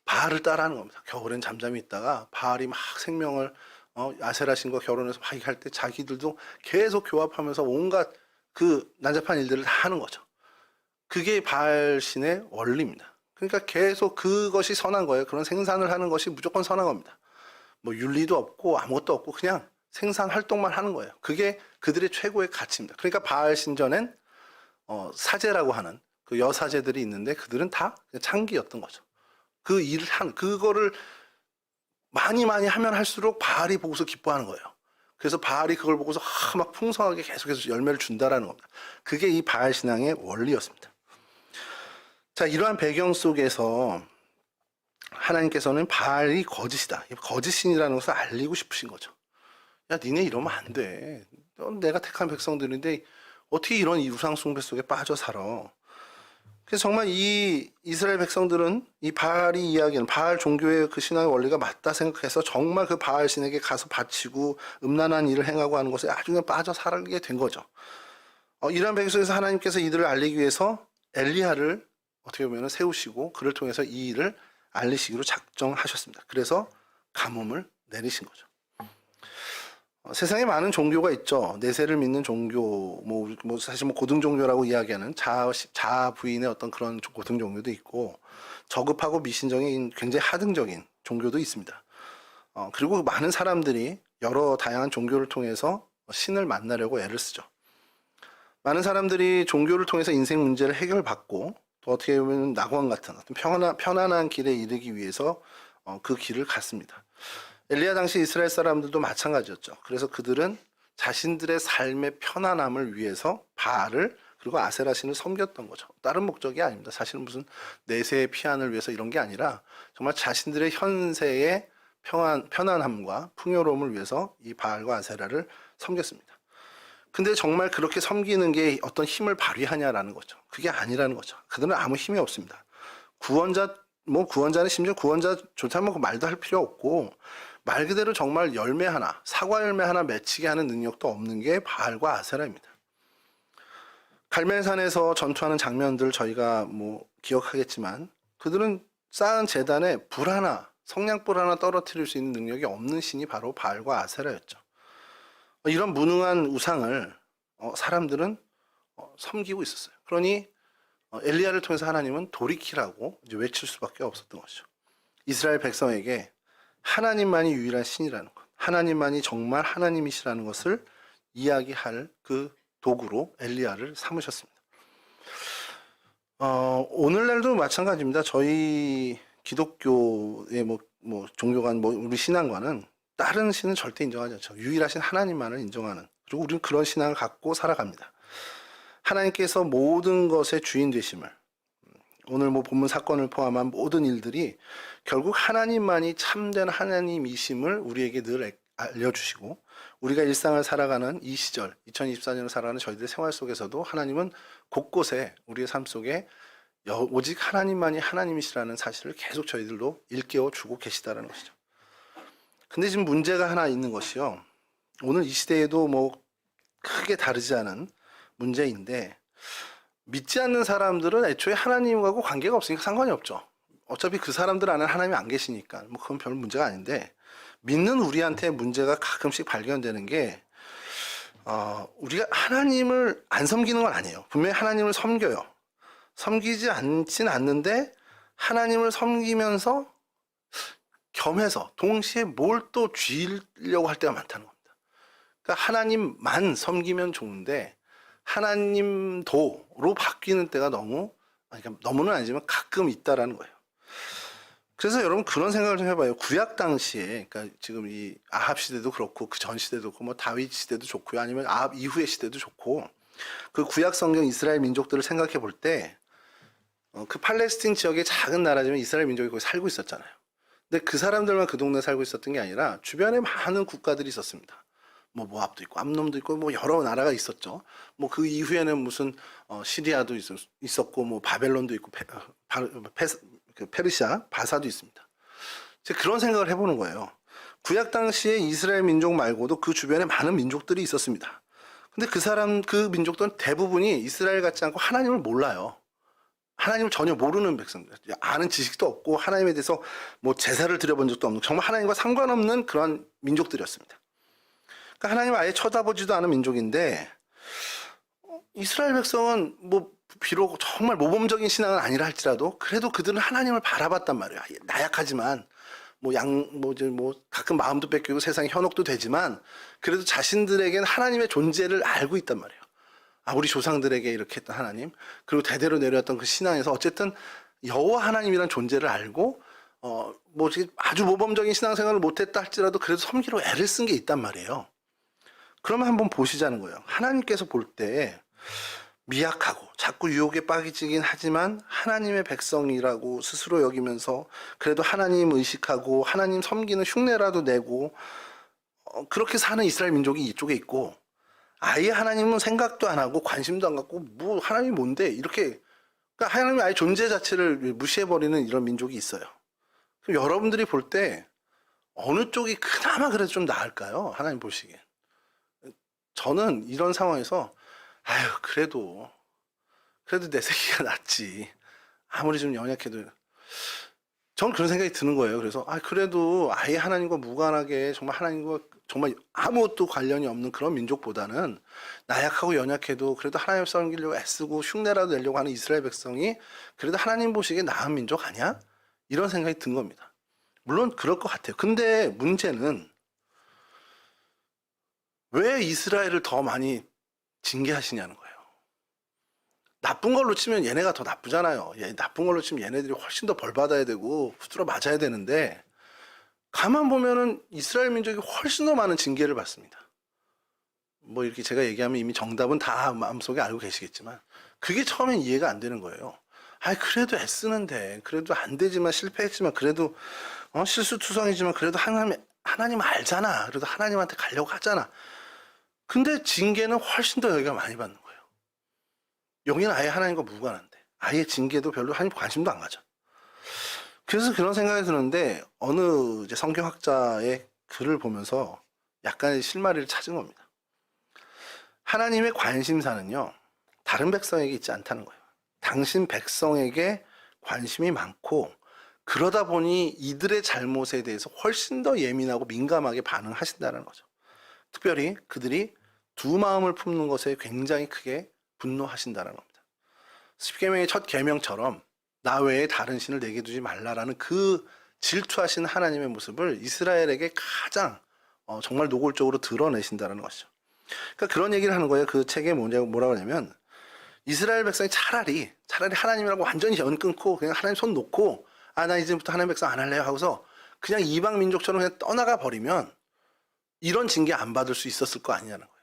바알을 따라하는 겁니다. 겨울엔 잠잠히 있다가 바알이 막 생명을 아세라 신과 결혼해서 막 할 때 자기들도 계속 교합하면서 온갖 그 난잡한 일들을 다 하는 거죠. 그게 바알 신의 원리입니다. 그러니까 계속 그것이 선한 거예요. 그런 생산을 하는 것이 무조건 선한 겁니다. 뭐 윤리도 없고 아무것도 없고 그냥 생산 활동만 하는 거예요. 그게 그들의 최고의 가치입니다. 그러니까 바알 신전엔 사제라고 하는 그 여사제들이 있는데 그들은 다 창기였던 거죠. 그 일을 그거를 많이 하면 할수록 바알이 보고서 기뻐하는 거예요. 그래서 바알이 그걸 보고서 막 풍성하게 계속해서 열매를 준다라는 겁니다. 그게 이 바알 신앙의 원리였습니다. 자, 이러한 배경 속에서 하나님께서는 바알이 거짓이다, 거짓신이라는 것을 알리고 싶으신 거죠. 야, 니네 이러면 안 돼. 내가 택한 백성들인데 어떻게 이런 우상 숭배 속에 빠져 살아. 그래서 정말 이 이스라엘 백성들은 이 바알이 이야기하는 바알 종교의 그 신앙의 원리가 맞다 생각해서 정말 그 바알 신에게 가서 바치고 음란한 일을 행하고 하는 것에 아주 그냥 빠져 살게 된 거죠. 이러한 배경 속에서 하나님께서 이들을 알리기 위해서 엘리야를 어떻게 보면 세우시고 그를 통해서 이 일을 알리시기로 작정하셨습니다. 그래서 가뭄을 내리신 거죠. 세상에 많은 종교가 있죠. 내세를 믿는 종교, 사실 고등 종교라고 이야기하는 자아 부인의 어떤 그런 고등 종교도 있고, 저급하고 미신적인 굉장히 하등적인 종교도 있습니다. 그리고 많은 사람들이 여러 다양한 종교를 통해서 신을 만나려고 애를 쓰죠. 많은 사람들이 종교를 통해서 인생 문제를 해결받고, 또 어떻게 보면 낙원 같은 어떤 편안한 길에 이르기 위해서 그 길을 갔습니다. 엘리야 당시 이스라엘 사람들도 마찬가지였죠. 그래서 그들은 자신들의 삶의 편안함을 위해서 바알을 그리고 아세라 신을 섬겼던 거죠. 다른 목적이 아닙니다. 사실은 무슨 내세의 피안을 위해서 이런 게 아니라 정말 자신들의 현세의 편안함과 풍요로움을 위해서 이 바알과 아세라를 섬겼습니다. 근데 정말 그렇게 섬기는 게 어떤 힘을 발휘하냐라는 거죠. 그게 아니라는 거죠. 그들은 아무 힘이 없습니다. 구원자는 심지어 구원자조차 그 말도 할 필요 없고, 말 그대로 정말 열매 하나, 사과 열매 하나 맺히게 하는 능력도 없는 게 바알과 아세라입니다. 갈멜산에서 전투하는 장면들 저희가 기억하겠지만, 그들은 쌓은 제단에 성냥불 하나 떨어뜨릴 수 있는 능력이 없는 신이 바로 바알과 아세라였죠. 이런 무능한 우상을 사람들은 섬기고 있었어요. 그러니 엘리야를 통해서 하나님은 돌이키라고 이제 외칠 수밖에 없었던 것이죠. 이스라엘 백성에게 하나님만이 유일한 신이라는 것, 하나님만이 정말 하나님이시라는 것을 이야기할 그 도구로 엘리야를 삼으셨습니다. 오늘날도 마찬가지입니다. 저희 기독교의 종교관, 우리 신앙과는 다른 신은 절대 인정하지 않죠. 유일하신 하나님만을 인정하는, 그리고 우리는 그런 신앙을 갖고 살아갑니다. 하나님께서 모든 것의 주인 되심을, 오늘 본문 사건을 포함한 모든 일들이 결국 하나님만이 참된 하나님이심을 우리에게 늘 알려주시고, 우리가 일상을 살아가는 이 시절, 2024년을 살아가는 저희들의 생활 속에서도 하나님은 곳곳에 우리의 삶 속에 오직 하나님만이 하나님이시라는 사실을 계속 저희들로 일깨워 주고 계시다는 것이죠. 근데 지금 문제가 하나 있는 것이요. 오늘 이 시대에도 크게 다르지 않은 문제인데, 믿지 않는 사람들은 애초에 하나님하고 관계가 없으니까 상관이 없죠. 어차피 그 사람들 안에 하나님이 안 계시니까 그건 별 문제가 아닌데, 믿는 우리한테 문제가 가끔씩 발견되는 게, 우리가 하나님을 안 섬기는 건 아니에요. 분명히 하나님을 섬겨요. 섬기지 않진 않는데 하나님을 섬기면서 겸해서 동시에 뭘 또 쥐려고 할 때가 많다는 겁니다. 그러니까 하나님만 섬기면 좋은데 하나님도로 바뀌는 때가 그러니까 너무는 아니지만 가끔 있다라는 거예요. 그래서 여러분 그런 생각을 좀 해봐요. 구약 당시에, 그러니까 지금 이 아합 시대도 그렇고 그 전 시대도 그렇고 다윗 시대도 좋고요, 아니면 아합 이후의 시대도 좋고, 그 구약 성경 이스라엘 민족들을 생각해 볼 때, 그 팔레스틴 지역의 작은 나라지만 이스라엘 민족이 거기 살고 있었잖아요. 근데 그 사람들만 그 동네에 살고 있었던 게 아니라 주변에 많은 국가들이 있었습니다. 모압도 있고 암놈도 있고 여러 나라가 있었죠. 그 이후에는 무슨 시리아도 있었고 바벨론도 있고 페르시아, 바사도 있습니다. 제가 그런 생각을 해보는 거예요. 구약 당시에 이스라엘 민족 말고도 그 주변에 많은 민족들이 있었습니다. 근데 그 민족들은 대부분이 이스라엘 같지 않고 하나님을 몰라요. 하나님을 전혀 모르는 백성들, 아는 지식도 없고 하나님에 대해서 제사를 드려본 적도 없는, 정말 하나님과 상관없는 그런 민족들이었습니다. 그러니까 하나님을 아예 쳐다보지도 않은 민족인데, 이스라엘 백성은 비록 정말 모범적인 신앙은 아니라 할지라도 그래도 그들은 하나님을 바라봤단 말이에요. 나약하지만 가끔 마음도 뺏기고 세상에 현혹도 되지만 그래도 자신들에게는 하나님의 존재를 알고 있단 말이에요. 우리 조상들에게 이렇게 했던 하나님, 그리고 대대로 내려왔던 그 신앙에서 어쨌든 여호와 하나님이란 존재를 알고 아주 모범적인 신앙생활을 못했다 할지라도 그래도 섬기로 애를 쓴 게 있단 말이에요. 그러면 한번 보시자는 거예요. 하나님께서 볼 때 미약하고 자꾸 유혹에 빠지긴 하지만 하나님의 백성이라고 스스로 여기면서 그래도 하나님 의식하고 하나님 섬기는 흉내라도 내고 그렇게 사는 이스라엘 민족이 이쪽에 있고, 아예 하나님은 생각도 안 하고 관심도 안 갖고 하나님이 뭔데 이렇게, 그러니까 하나님의 아예 존재 자체를 무시해버리는 이런 민족이 있어요. 그럼 여러분들이 볼 때 어느 쪽이 그나마 그래도 좀 나을까요? 하나님 보시기엔. 저는 이런 상황에서 그래도 내 새끼가 낫지. 아무리 좀 연약해도. 전 그런 생각이 드는 거예요. 그래서 그래도 아예 하나님과 무관하게 정말 하나님과 정말 아무것도 관련이 없는 그런 민족보다는 나약하고 연약해도 그래도 하나님 섬기려고 애쓰고 흉내라도 내려고 하는 이스라엘 백성이 그래도 하나님 보시기에 나은 민족 아니야? 이런 생각이 든 겁니다. 물론 그럴 것 같아요. 근데 문제는 왜 이스라엘을 더 많이 징계하시냐는 거예요. 나쁜 걸로 치면 얘네가 더 나쁘잖아요. 나쁜 걸로 치면 얘네들이 훨씬 더 벌 받아야 되고 후드러 맞아야 되는데, 가만 보면은 이스라엘 민족이 훨씬 더 많은 징계를 받습니다. 이렇게 제가 얘기하면 이미 정답은 다 마음속에 알고 계시겠지만 그게 처음엔 이해가 안 되는 거예요. 그래도 애쓰는데, 그래도 안 되지만 실패했지만 그래도 실수투성이지만 그래도 하나님 알잖아. 그래도 하나님한테 가려고 하잖아. 근데 징계는 훨씬 더 여기가 많이 받는 거예요. 여기는 아예 하나님과 무관한데, 아예 징계도 별로 하나님 관심도 안 가죠. 그래서 그런 생각이 드는데, 어느 이제 성경학자의 글을 보면서 약간의 실마리를 찾은 겁니다. 하나님의 관심사는요, 다른 백성에게 있지 않다는 거예요. 당신 백성에게 관심이 많고, 그러다 보니 이들의 잘못에 대해서 훨씬 더 예민하고 민감하게 반응하신다는 거죠. 특별히 그들이 두 마음을 품는 것에 굉장히 크게 분노하신다는 겁니다. 십계명의 첫 계명처럼 나 외에 다른 신을 내게 두지 말라라는 그 질투하신 하나님의 모습을 이스라엘에게 가장 정말 노골적으로 드러내신다라는 것이죠. 그러니까 그런 얘기를 하는 거예요. 그 책에 뭐라고 하냐면 이스라엘 백성이 차라리 하나님이라고 완전히 연 끊고 그냥 하나님 손 놓고 나 이제부터 하나님 백성 안 할래요 하고서 그냥 이방 민족처럼 그냥 떠나가 버리면 이런 징계 안 받을 수 있었을 거 아니냐는 거예요.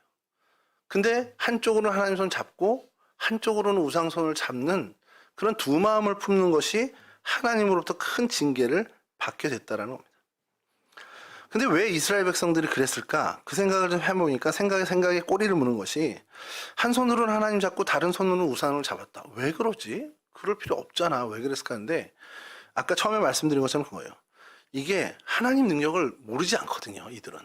근데 한쪽으로는 하나님 손 잡고 한쪽으로는 우상 손을 잡는 그런 두 마음을 품는 것이 하나님으로부터 큰 징계를 받게 됐다라는 겁니다. 근데 왜 이스라엘 백성들이 그랬을까? 그 생각을 좀 해보니까 생각에 꼬리를 무는 것이 한 손으로는 하나님 잡고 다른 손으로는 우상을 잡았다. 왜 그러지? 그럴 필요 없잖아. 왜 그랬을까 하는데 아까 처음에 말씀드린 것처럼 그거예요. 이게 하나님 능력을 모르지 않거든요. 이들은.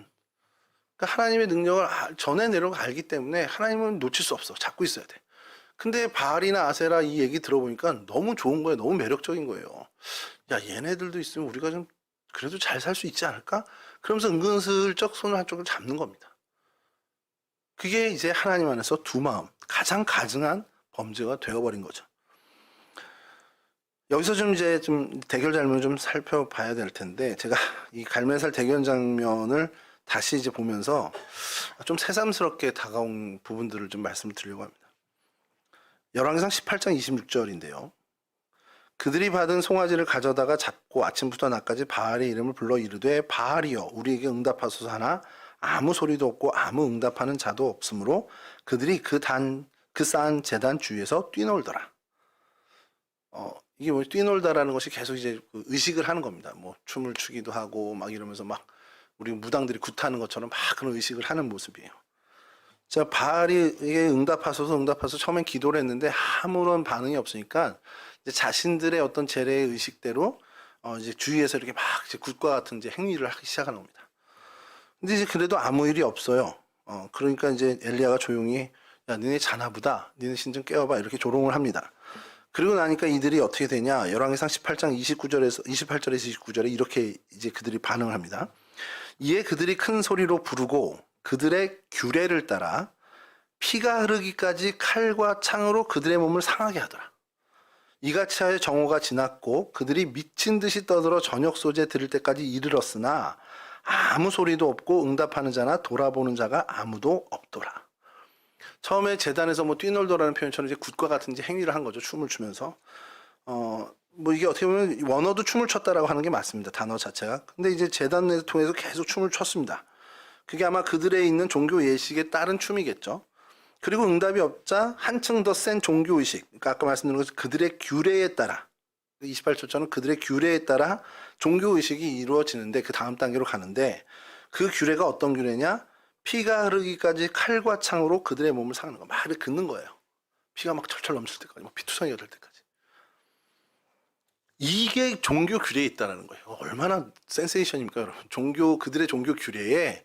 그러니까 하나님의 능력을 전에 내려가 알기 때문에 하나님은 놓칠 수 없어. 잡고 있어야 돼. 근데 바알이나 아세라 이 얘기 들어보니까 너무 좋은 거예요. 너무 매력적인 거예요. 야, 얘네들도 있으면 우리가 좀 그래도 잘 살 수 있지 않을까? 그러면서 은근슬쩍 손을 한쪽을 잡는 겁니다. 그게 이제 하나님 안에서 두 마음, 가장 가증한 범죄가 되어버린 거죠. 여기서 좀 이제 좀 대결 장면을 좀 살펴봐야 될 텐데, 제가 이 갈매살 대결 장면을 다시 이제 보면서 좀 새삼스럽게 다가온 부분들을 좀 말씀을 드리려고 합니다. 열왕기상 18장 26절인데요. 그들이 받은 송아지를 가져다가 잡고 아침부터 낮까지 바알의 이름을 불러 이르되 바알이여 우리에게 응답하소서 하나 아무 소리도 없고 아무 응답하는 자도 없으므로 그들이 그 쌓은 제단 주위에서 뛰놀더라. 이게 뭐 뛰놀다라는 것이 계속 이제 의식을 하는 겁니다. 뭐 춤을 추기도 하고 막 이러면서 막 우리 무당들이 굿하는 것처럼 막 그런 의식을 하는 모습이에요. 자, 바알이 응답하소서 처음엔 기도를 했는데 아무런 반응이 없으니까 이제 자신들의 어떤 재래의 의식대로 이제 주위에서 이렇게 막 이제 굿과 같은 이제 행위를 하기 시작하는 겁니다. 근데 이제 그래도 아무 일이 없어요. 그러니까 이제 엘리야가 조용히 야, 니네 자나보다 니네 신 좀 깨워봐 이렇게 조롱을 합니다. 그리고 나니까 이들이 어떻게 되냐? 열왕기상 18장 28절에서 29절에 이렇게 이제 그들이 반응을 합니다. 이에 그들이 큰 소리로 부르고 그들의 규례를 따라 피가 흐르기까지 칼과 창으로 그들의 몸을 상하게 하더라. 이같이 하여 정오가 지났고 그들이 미친 듯이 떠들어 저녁 소재 들을 때까지 이르렀으나 아무 소리도 없고 응답하는 자나 돌아보는 자가 아무도 없더라. 처음에 제단에서 뭐 뛰놀더라는 표현처럼 이제 굿과 같은 이제 행위를 한 거죠. 춤을 추면서. 뭐 이게 어떻게 보면 원어도 춤을 췄다라고 하는 게 맞습니다. 단어 자체가. 근데 이제 제단을 통해서 계속 춤을 췄습니다. 그게 아마 그들의 있는 종교 예식에 따른 춤이겠죠. 그리고 응답이 없자 한층 더 센 종교 의식. 그러니까 아까 말씀드린 것처럼 그들의 규례에 따라 28초처럼 그들의 규례에 따라 종교 의식이 이루어지는데 그 다음 단계로 가는데 그 규례가 어떤 규례냐? 피가 흐르기까지 칼과 창으로 그들의 몸을 상하는 거. 말을 긋는 거예요. 피가 막 철철 넘칠 때까지, 막 피투성이가 될 때까지. 이게 종교 규례에 있다는 거예요. 얼마나 센세이션입니까, 여러분? 그들의 종교 규례에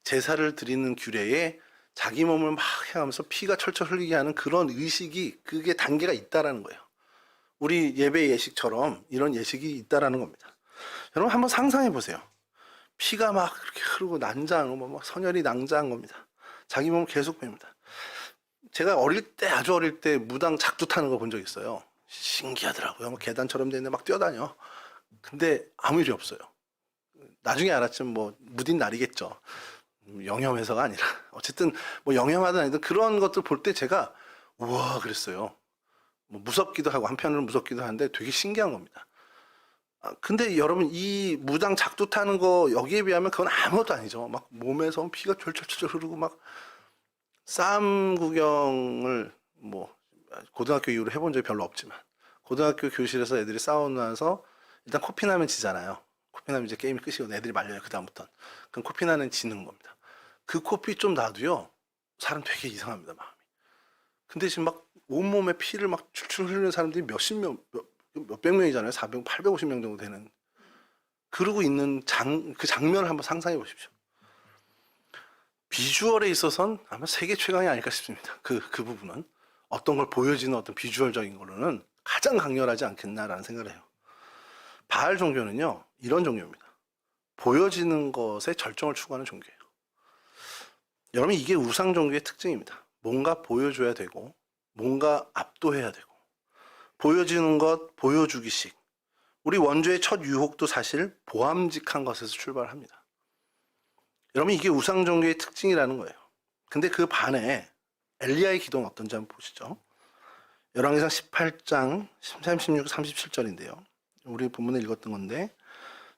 제사를 드리는 규례에 자기 몸을 막 해가면서 피가 철철 흘리게 하는 그런 의식이 그게 단계가 있다라는 거예요. 우리 예배 예식처럼 이런 예식이 있다라는 겁니다. 여러분 한번 상상해 보세요. 피가 막 그렇게 흐르고 난장하고 막 선혈이 낭자한 겁니다. 자기 몸을 계속 뺍니다. 제가 아주 어릴 때 무당 작두 타는 거 본 적 있어요. 신기하더라고요. 뭐 계단처럼 돼 있는데 막 뛰어다녀. 근데 아무 일이 없어요. 나중에 알았지만 뭐 무딘 날이겠죠. 영염해서가 아니라 어쨌든 뭐 영염하든 아니든 그런 것들 볼 때 제가 우와 그랬어요. 뭐 무섭기도 하고 한편으로는 무섭기도 한데 되게 신기한 겁니다. 근데 여러분 이 무당 작두 타는 거 여기에 비하면 그건 아무것도 아니죠. 막 몸에서 피가 철철철 흐르고 막 싸움 구경을 뭐 고등학교 이후로 해본 적이 별로 없지만 고등학교 교실에서 애들이 싸우면서 일단 코피 나면 지잖아요. 코피 나면 이제 게임이 끝이고 애들이 말려요. 그 다음부터는. 그럼 코피 나는 지는 겁니다. 그 코피 좀 나도요. 사람 되게 이상합니다. 마음이. 근데 지금 막 온몸에 피를 막 출출 흘리는 사람들이 몇백 명이잖아요. 400, 850명 정도 되는. 그러고 있는 그 장면을 한번 상상해 보십시오. 비주얼에 있어서는 아마 세계 최강이 아닐까 싶습니다. 그 부분은. 어떤 걸 보여지는 어떤 비주얼적인 걸로는 가장 강렬하지 않겠나라는 생각을 해요. 바알 종교는요, 이런 종교입니다. 보여지는 것에 절정을 추구하는 종교예요. 여러분, 이게 우상 종교의 특징입니다. 뭔가 보여줘야 되고, 뭔가 압도해야 되고, 보여지는 것, 보여주기식. 우리 원조의 첫 유혹도 사실 보암직한 것에서 출발합니다. 여러분 이게 우상 종교의 특징이라는 거예요. 근데 그 반에 엘리야의 기도는 어떤지 한번 보시죠. 열왕기상 18장 36, 37절인데요. 우리 본문에 읽었던 건데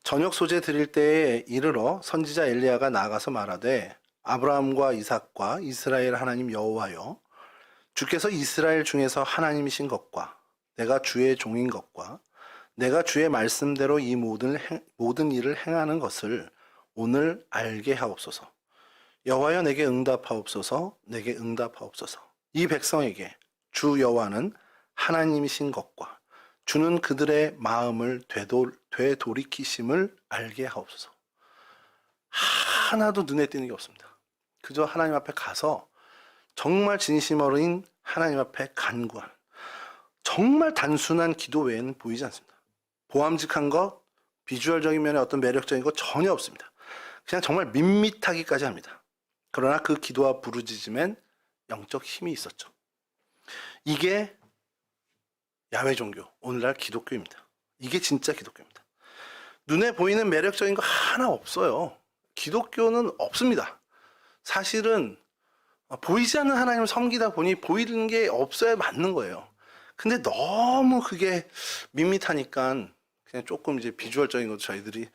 저녁 소재 드릴 때에 이르러 선지자 엘리야가 나가서 말하되 아브라함과 이삭과 이스라엘 하나님 여호와여 주께서 이스라엘 중에서 하나님이신 것과 내가 주의 종인 것과 내가 주의 말씀대로 이 모든 일을 행하는 것을 오늘 알게 하옵소서. 여호와여 내게 응답하옵소서. 내게 응답하옵소서. 이 백성에게 주 여호와는 하나님이신 것과 주는 그들의 마음을 되돌이키심을 알게 하옵소서. 하나도 눈에 띄는 게 없습니다. 그저 하나님 앞에 가서 정말 진심 어린 하나님 앞에 간구한 정말 단순한 기도 외에는 보이지 않습니다. 보암직한 것, 비주얼적인 면에 어떤 매력적인 것 전혀 없습니다. 그냥 정말 밋밋하기까지 합니다. 그러나 그 기도와 부르짖음엔 영적 힘이 있었죠. 이게 야훼 종교, 오늘날 기독교입니다. 이게 진짜 기독교입니다. 눈에 보이는 매력적인 거 하나 없어요. 기독교는 없습니다. 사실은 보이지 않는 하나님을 섬기다 보니 보이는 게 없어야 맞는 거예요. 근데 너무 그게 밋밋하니까 그냥 조금 이제 비주얼적인 것도 저희들이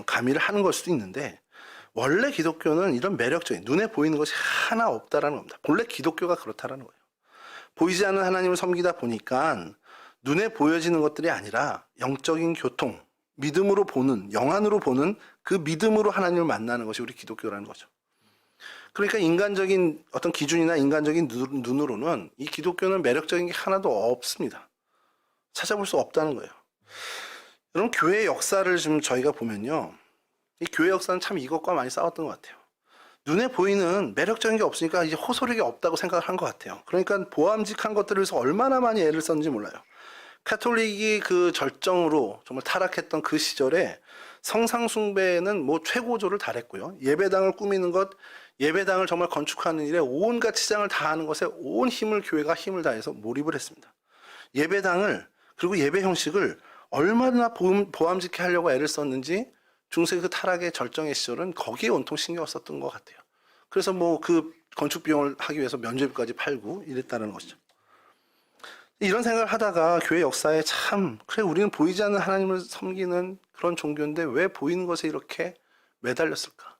가미를 하는 걸 수도 있는데 원래 기독교는 이런 매력적인 눈에 보이는 것이 하나 없다라는 겁니다. 본래 기독교가 그렇다라는 거예요. 보이지 않는 하나님을 섬기다 보니까 눈에 보여지는 것들이 아니라 영적인 교통, 믿음으로 보는, 영안으로 보는 그 믿음으로 하나님을 만나는 것이 우리 기독교라는 거죠. 그러니까 인간적인 어떤 기준이나 인간적인 눈으로는 이 기독교는 매력적인 게 하나도 없습니다. 찾아볼 수 없다는 거예요. 여러분 교회 역사를 좀 저희가 보면요. 이 교회 역사는 참 이것과 많이 싸웠던 것 같아요. 눈에 보이는 매력적인 게 없으니까 이제 호소력이 없다고 생각을 한 것 같아요. 그러니까 보암직한 것들을 위해서 얼마나 많이 애를 썼는지 몰라요. 카톨릭이 그 절정으로 정말 타락했던 그 시절에 성상숭배는 뭐 최고조를 달했고요. 예배당을 꾸미는 것, 예배당을 정말 건축하는 일에 온갖 치장을 다하는 것에 온 교회가 힘을 다해서 몰입을 했습니다. 예배당을 그리고 예배 형식을 얼마나 보암직해 하려고 애를 썼는지 중세 그 타락의 절정의 시절은 거기에 온통 신경을 썼던 것 같아요. 그래서 뭐 그 건축 비용을 하기 위해서 면죄부까지 팔고 이랬다는 것이죠. 이런 생각을 하다가 교회 역사에 참 그래 우리는 보이지 않는 하나님을 섬기는 그런 종교인데 왜 보이는 것에 이렇게 매달렸을까?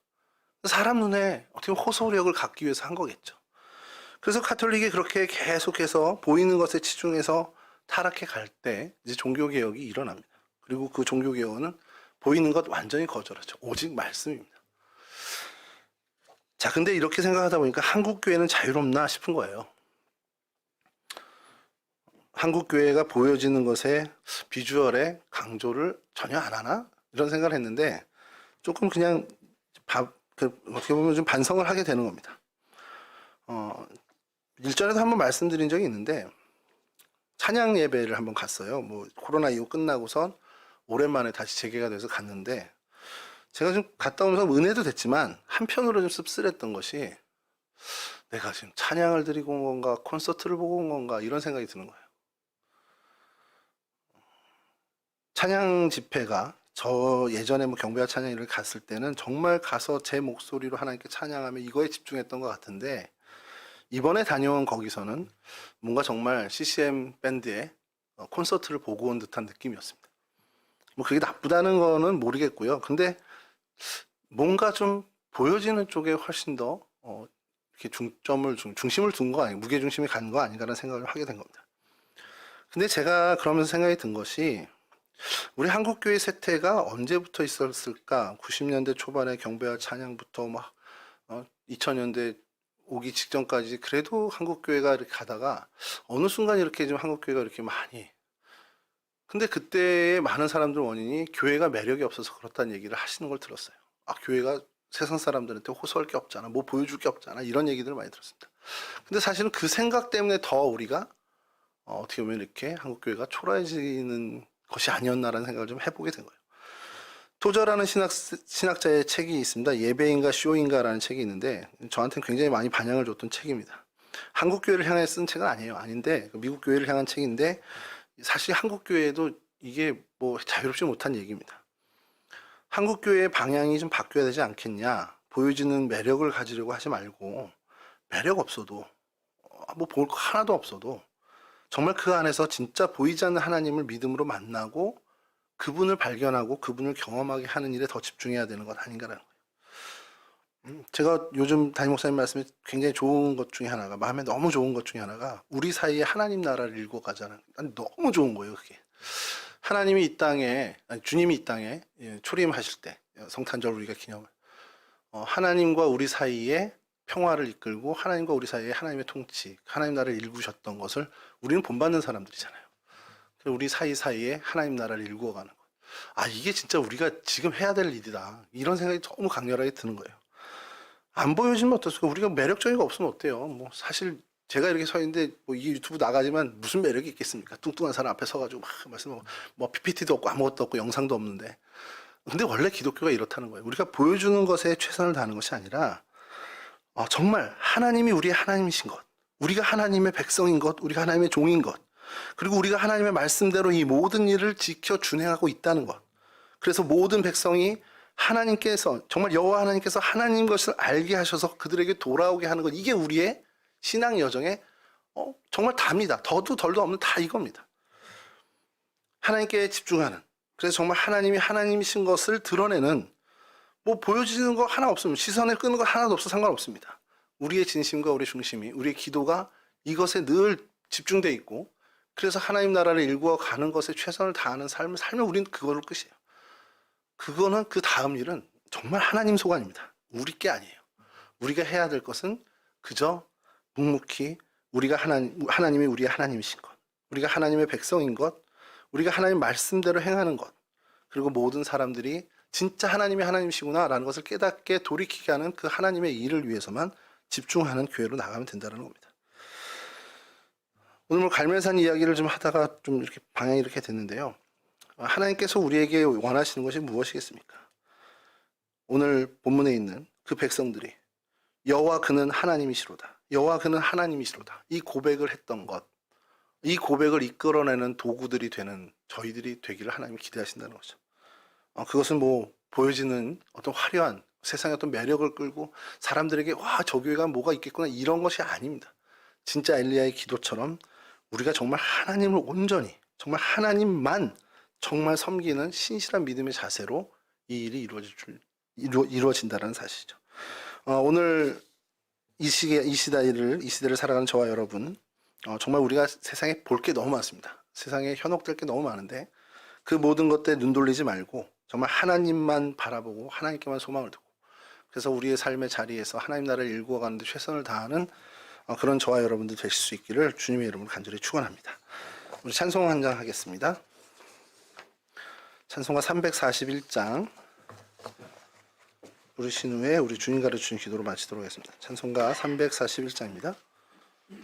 사람 눈에 어떻게 보면 호소력을 갖기 위해서 한 거겠죠. 그래서 카톨릭이 그렇게 계속해서 보이는 것에 치중해서 타락해 갈 때 이제 종교개혁이 일어납니다. 그리고 그 종교개혁은 보이는 것 완전히 거절하죠. 오직 말씀입니다. 자, 근데 이렇게 생각하다 보니까 한국 교회는 자유롭나 싶은 거예요. 한국 교회가 보여지는 것에 비주얼에 강조를 전혀 안 하나? 이런 생각을 했는데 조금 그냥 어떻게 보면 좀 반성을 하게 되는 겁니다. 일전에도 한번 말씀드린 적이 있는데 찬양 예배를 한번 갔어요. 뭐 코로나 이후 끝나고선 오랜만에 다시 재개가 돼서 갔는데 제가 좀 갔다 오면서 은혜도 됐지만 한편으로 좀 씁쓸했던 것이 내가 지금 찬양을 드리고 온 건가 콘서트를 보고 온 건가 이런 생각이 드는 거예요. 찬양 집회가 저 예전에 뭐 경배와 찬양회를 갔을 때는 정말 가서 제 목소리로 하나님께 찬양하며 이거에 집중했던 것 같은데 이번에 다녀온 거기서는 뭔가 정말 CCM 밴드의 콘서트를 보고 온 듯한 느낌이었습니다. 뭐 그게 나쁘다는 거는 모르겠고요. 근데 뭔가 좀 보여지는 쪽에 훨씬 더 이렇게 중심을 둔 거 아닌가, 무게 중심이 간 거 아닌가라는 생각을 하게 된 겁니다. 근데 제가 그러면서 생각이 든 것이 우리 한국교회 세태가 언제부터 있었을까? 90년대 초반에 경배와 찬양부터 막 2000년대 오기 직전까지 그래도 한국교회가 이렇게 가다가 어느 순간 이렇게 좀 한국교회가 이렇게 많이 근데 그때 많은 사람들 원인이 교회가 매력이 없어서 그렇다는 얘기를 하시는 걸 들었어요. 아, 교회가 세상 사람들한테 호소할 게 없잖아, 뭐 보여줄 게 없잖아, 이런 얘기들을 많이 들었습니다. 근데 사실은 그 생각 때문에 더 우리가 어떻게 보면 이렇게 한국교회가 초라해지는 것이 아니었나라는 생각을 좀 해보게 된 거예요. 토저라는 신학자의 책이 있습니다. 예배인가 쇼인가라는 책이 있는데 저한테는 굉장히 많이 반향을 줬던 책입니다. 한국 교회를 향해 쓴 책은 아니에요. 아닌데 미국 교회를 향한 책인데 사실 한국 교회도 이게 뭐 자유롭지 못한 얘기입니다. 한국 교회의 방향이 좀 바뀌어야 되지 않겠냐. 보여지는 매력을 가지려고 하지 말고 매력 없어도 뭐 볼 거 하나도 없어도 정말 그 안에서 진짜 보이지 않는 하나님을 믿음으로 만나고 그분을 발견하고 그분을 경험하게 하는 일에 더 집중해야 되는 것 아닌가라는 거예요. 제가 요즘 담임 목사님 말씀에 굉장히 좋은 것 중에 하나가, 마음에 너무 좋은 것 중에 하나가 우리 사이에 하나님 나라를 읽어가자는, 난 너무 좋은 거예요 그게. 하나님이 이 땅에, 아니, 주님이 이 땅에 초림하실 때 성탄절 우리가 기념을, 하나님과 우리 사이에 평화를 이끌고 하나님과 우리 사이에 하나님의 통치, 하나님 나라를 일구셨던 것을 우리는 본받는 사람들이잖아요. 그래서 우리 사이사이에 하나님 나라를 일구어가는 것. 아, 이게 진짜 우리가 지금 해야 될 일이다. 이런 생각이 너무 강렬하게 드는 거예요. 안 보여지면 어떻습니까? 우리가 매력적인 거 없으면 어때요? 뭐 사실 제가 이렇게 서 있는데 뭐 이게 유튜브 나가지만 무슨 매력이 있겠습니까? 뚱뚱한 사람 앞에 서가지고 막 말씀하고 뭐 PPT도 없고 아무것도 없고 영상도 없는데. 근데 원래 기독교가 이렇다는 거예요. 우리가 보여주는 것에 최선을 다하는 것이 아니라 정말 하나님이 우리의 하나님이신 것, 우리가 하나님의 백성인 것, 우리가 하나님의 종인 것, 그리고 우리가 하나님의 말씀대로 이 모든 일을 지켜 준행하고 있다는 것. 그래서 모든 백성이 하나님께서, 정말 여호와 하나님께서 하나님 것을 알게 하셔서 그들에게 돌아오게 하는 것, 이게 우리의 신앙 여정의 정말 답니다. 더도 덜도 없는 다 이겁니다. 하나님께 집중하는, 그래서 정말 하나님이 하나님이신 것을 드러내는, 뭐 보여지는 거 하나 없으면, 시선을 끄는 거 하나도 없어 상관없습니다. 우리의 진심과 우리의 중심이, 우리의 기도가 이것에 늘 집중되어 있고, 그래서 하나님 나라를 일구어 가는 것에 최선을 다하는 삶을 살면 우리는 그걸로 끝이에요. 그거는, 그 다음 일은 정말 하나님 소관입니다. 우리 게 아니에요. 우리가 해야 될 것은 그저 묵묵히 우리가 하나님이 우리의 하나님이신 것, 우리가 하나님의 백성인 것, 우리가 하나님 말씀대로 행하는 것, 그리고 모든 사람들이 진짜 하나님이 하나님이시구나 라는 것을 깨닫게 돌이키게 하는 그 하나님의 일을 위해서만 집중하는 교회로 나가면 된다는 겁니다. 오늘 뭐 갈멜산 이야기를 좀 하다가 좀 이렇게 방향이 이렇게 됐는데요. 하나님께서 우리에게 원하시는 것이 무엇이겠습니까? 오늘 본문에 있는 그 백성들이 여호와 그는 하나님이시로다, 여호와 그는 하나님이시로다, 이 고백을 했던 것, 이 고백을 이끌어내는 도구들이 되는 저희들이 되기를 하나님이 기대하신다는 거죠. 그것은 뭐 보여지는 어떤 화려한 세상의 어떤 매력을 끌고 사람들에게 와, 저 교회가 뭐가 있겠구나 이런 것이 아닙니다. 진짜 엘리야의 기도처럼 우리가 정말 하나님을 온전히, 정말 하나님만 정말 섬기는 신실한 믿음의 자세로 이 일이 이루어진다는 사실이죠. 오늘 이 시대를 살아가는 저와 여러분, 정말 우리가 세상에 볼 게 너무 많습니다. 세상에 현혹될 게 너무 많은데 그 모든 것들에 눈 돌리지 말고 정말 하나님만 바라보고 하나님께만 소망을 두고, 그래서 우리의 삶의 자리에서 하나님 나라를 일구어 가는데 최선을 다하는 그런 저와 여러분들 되실 수 있기를 주님의 이름으로 간절히 축원합니다. 우리 찬송 한 장 하겠습니다. 찬송가 341장 부르신 후에 우리 주님 가르치신 기도로 마치도록 하겠습니다. 찬송가 341장입니다.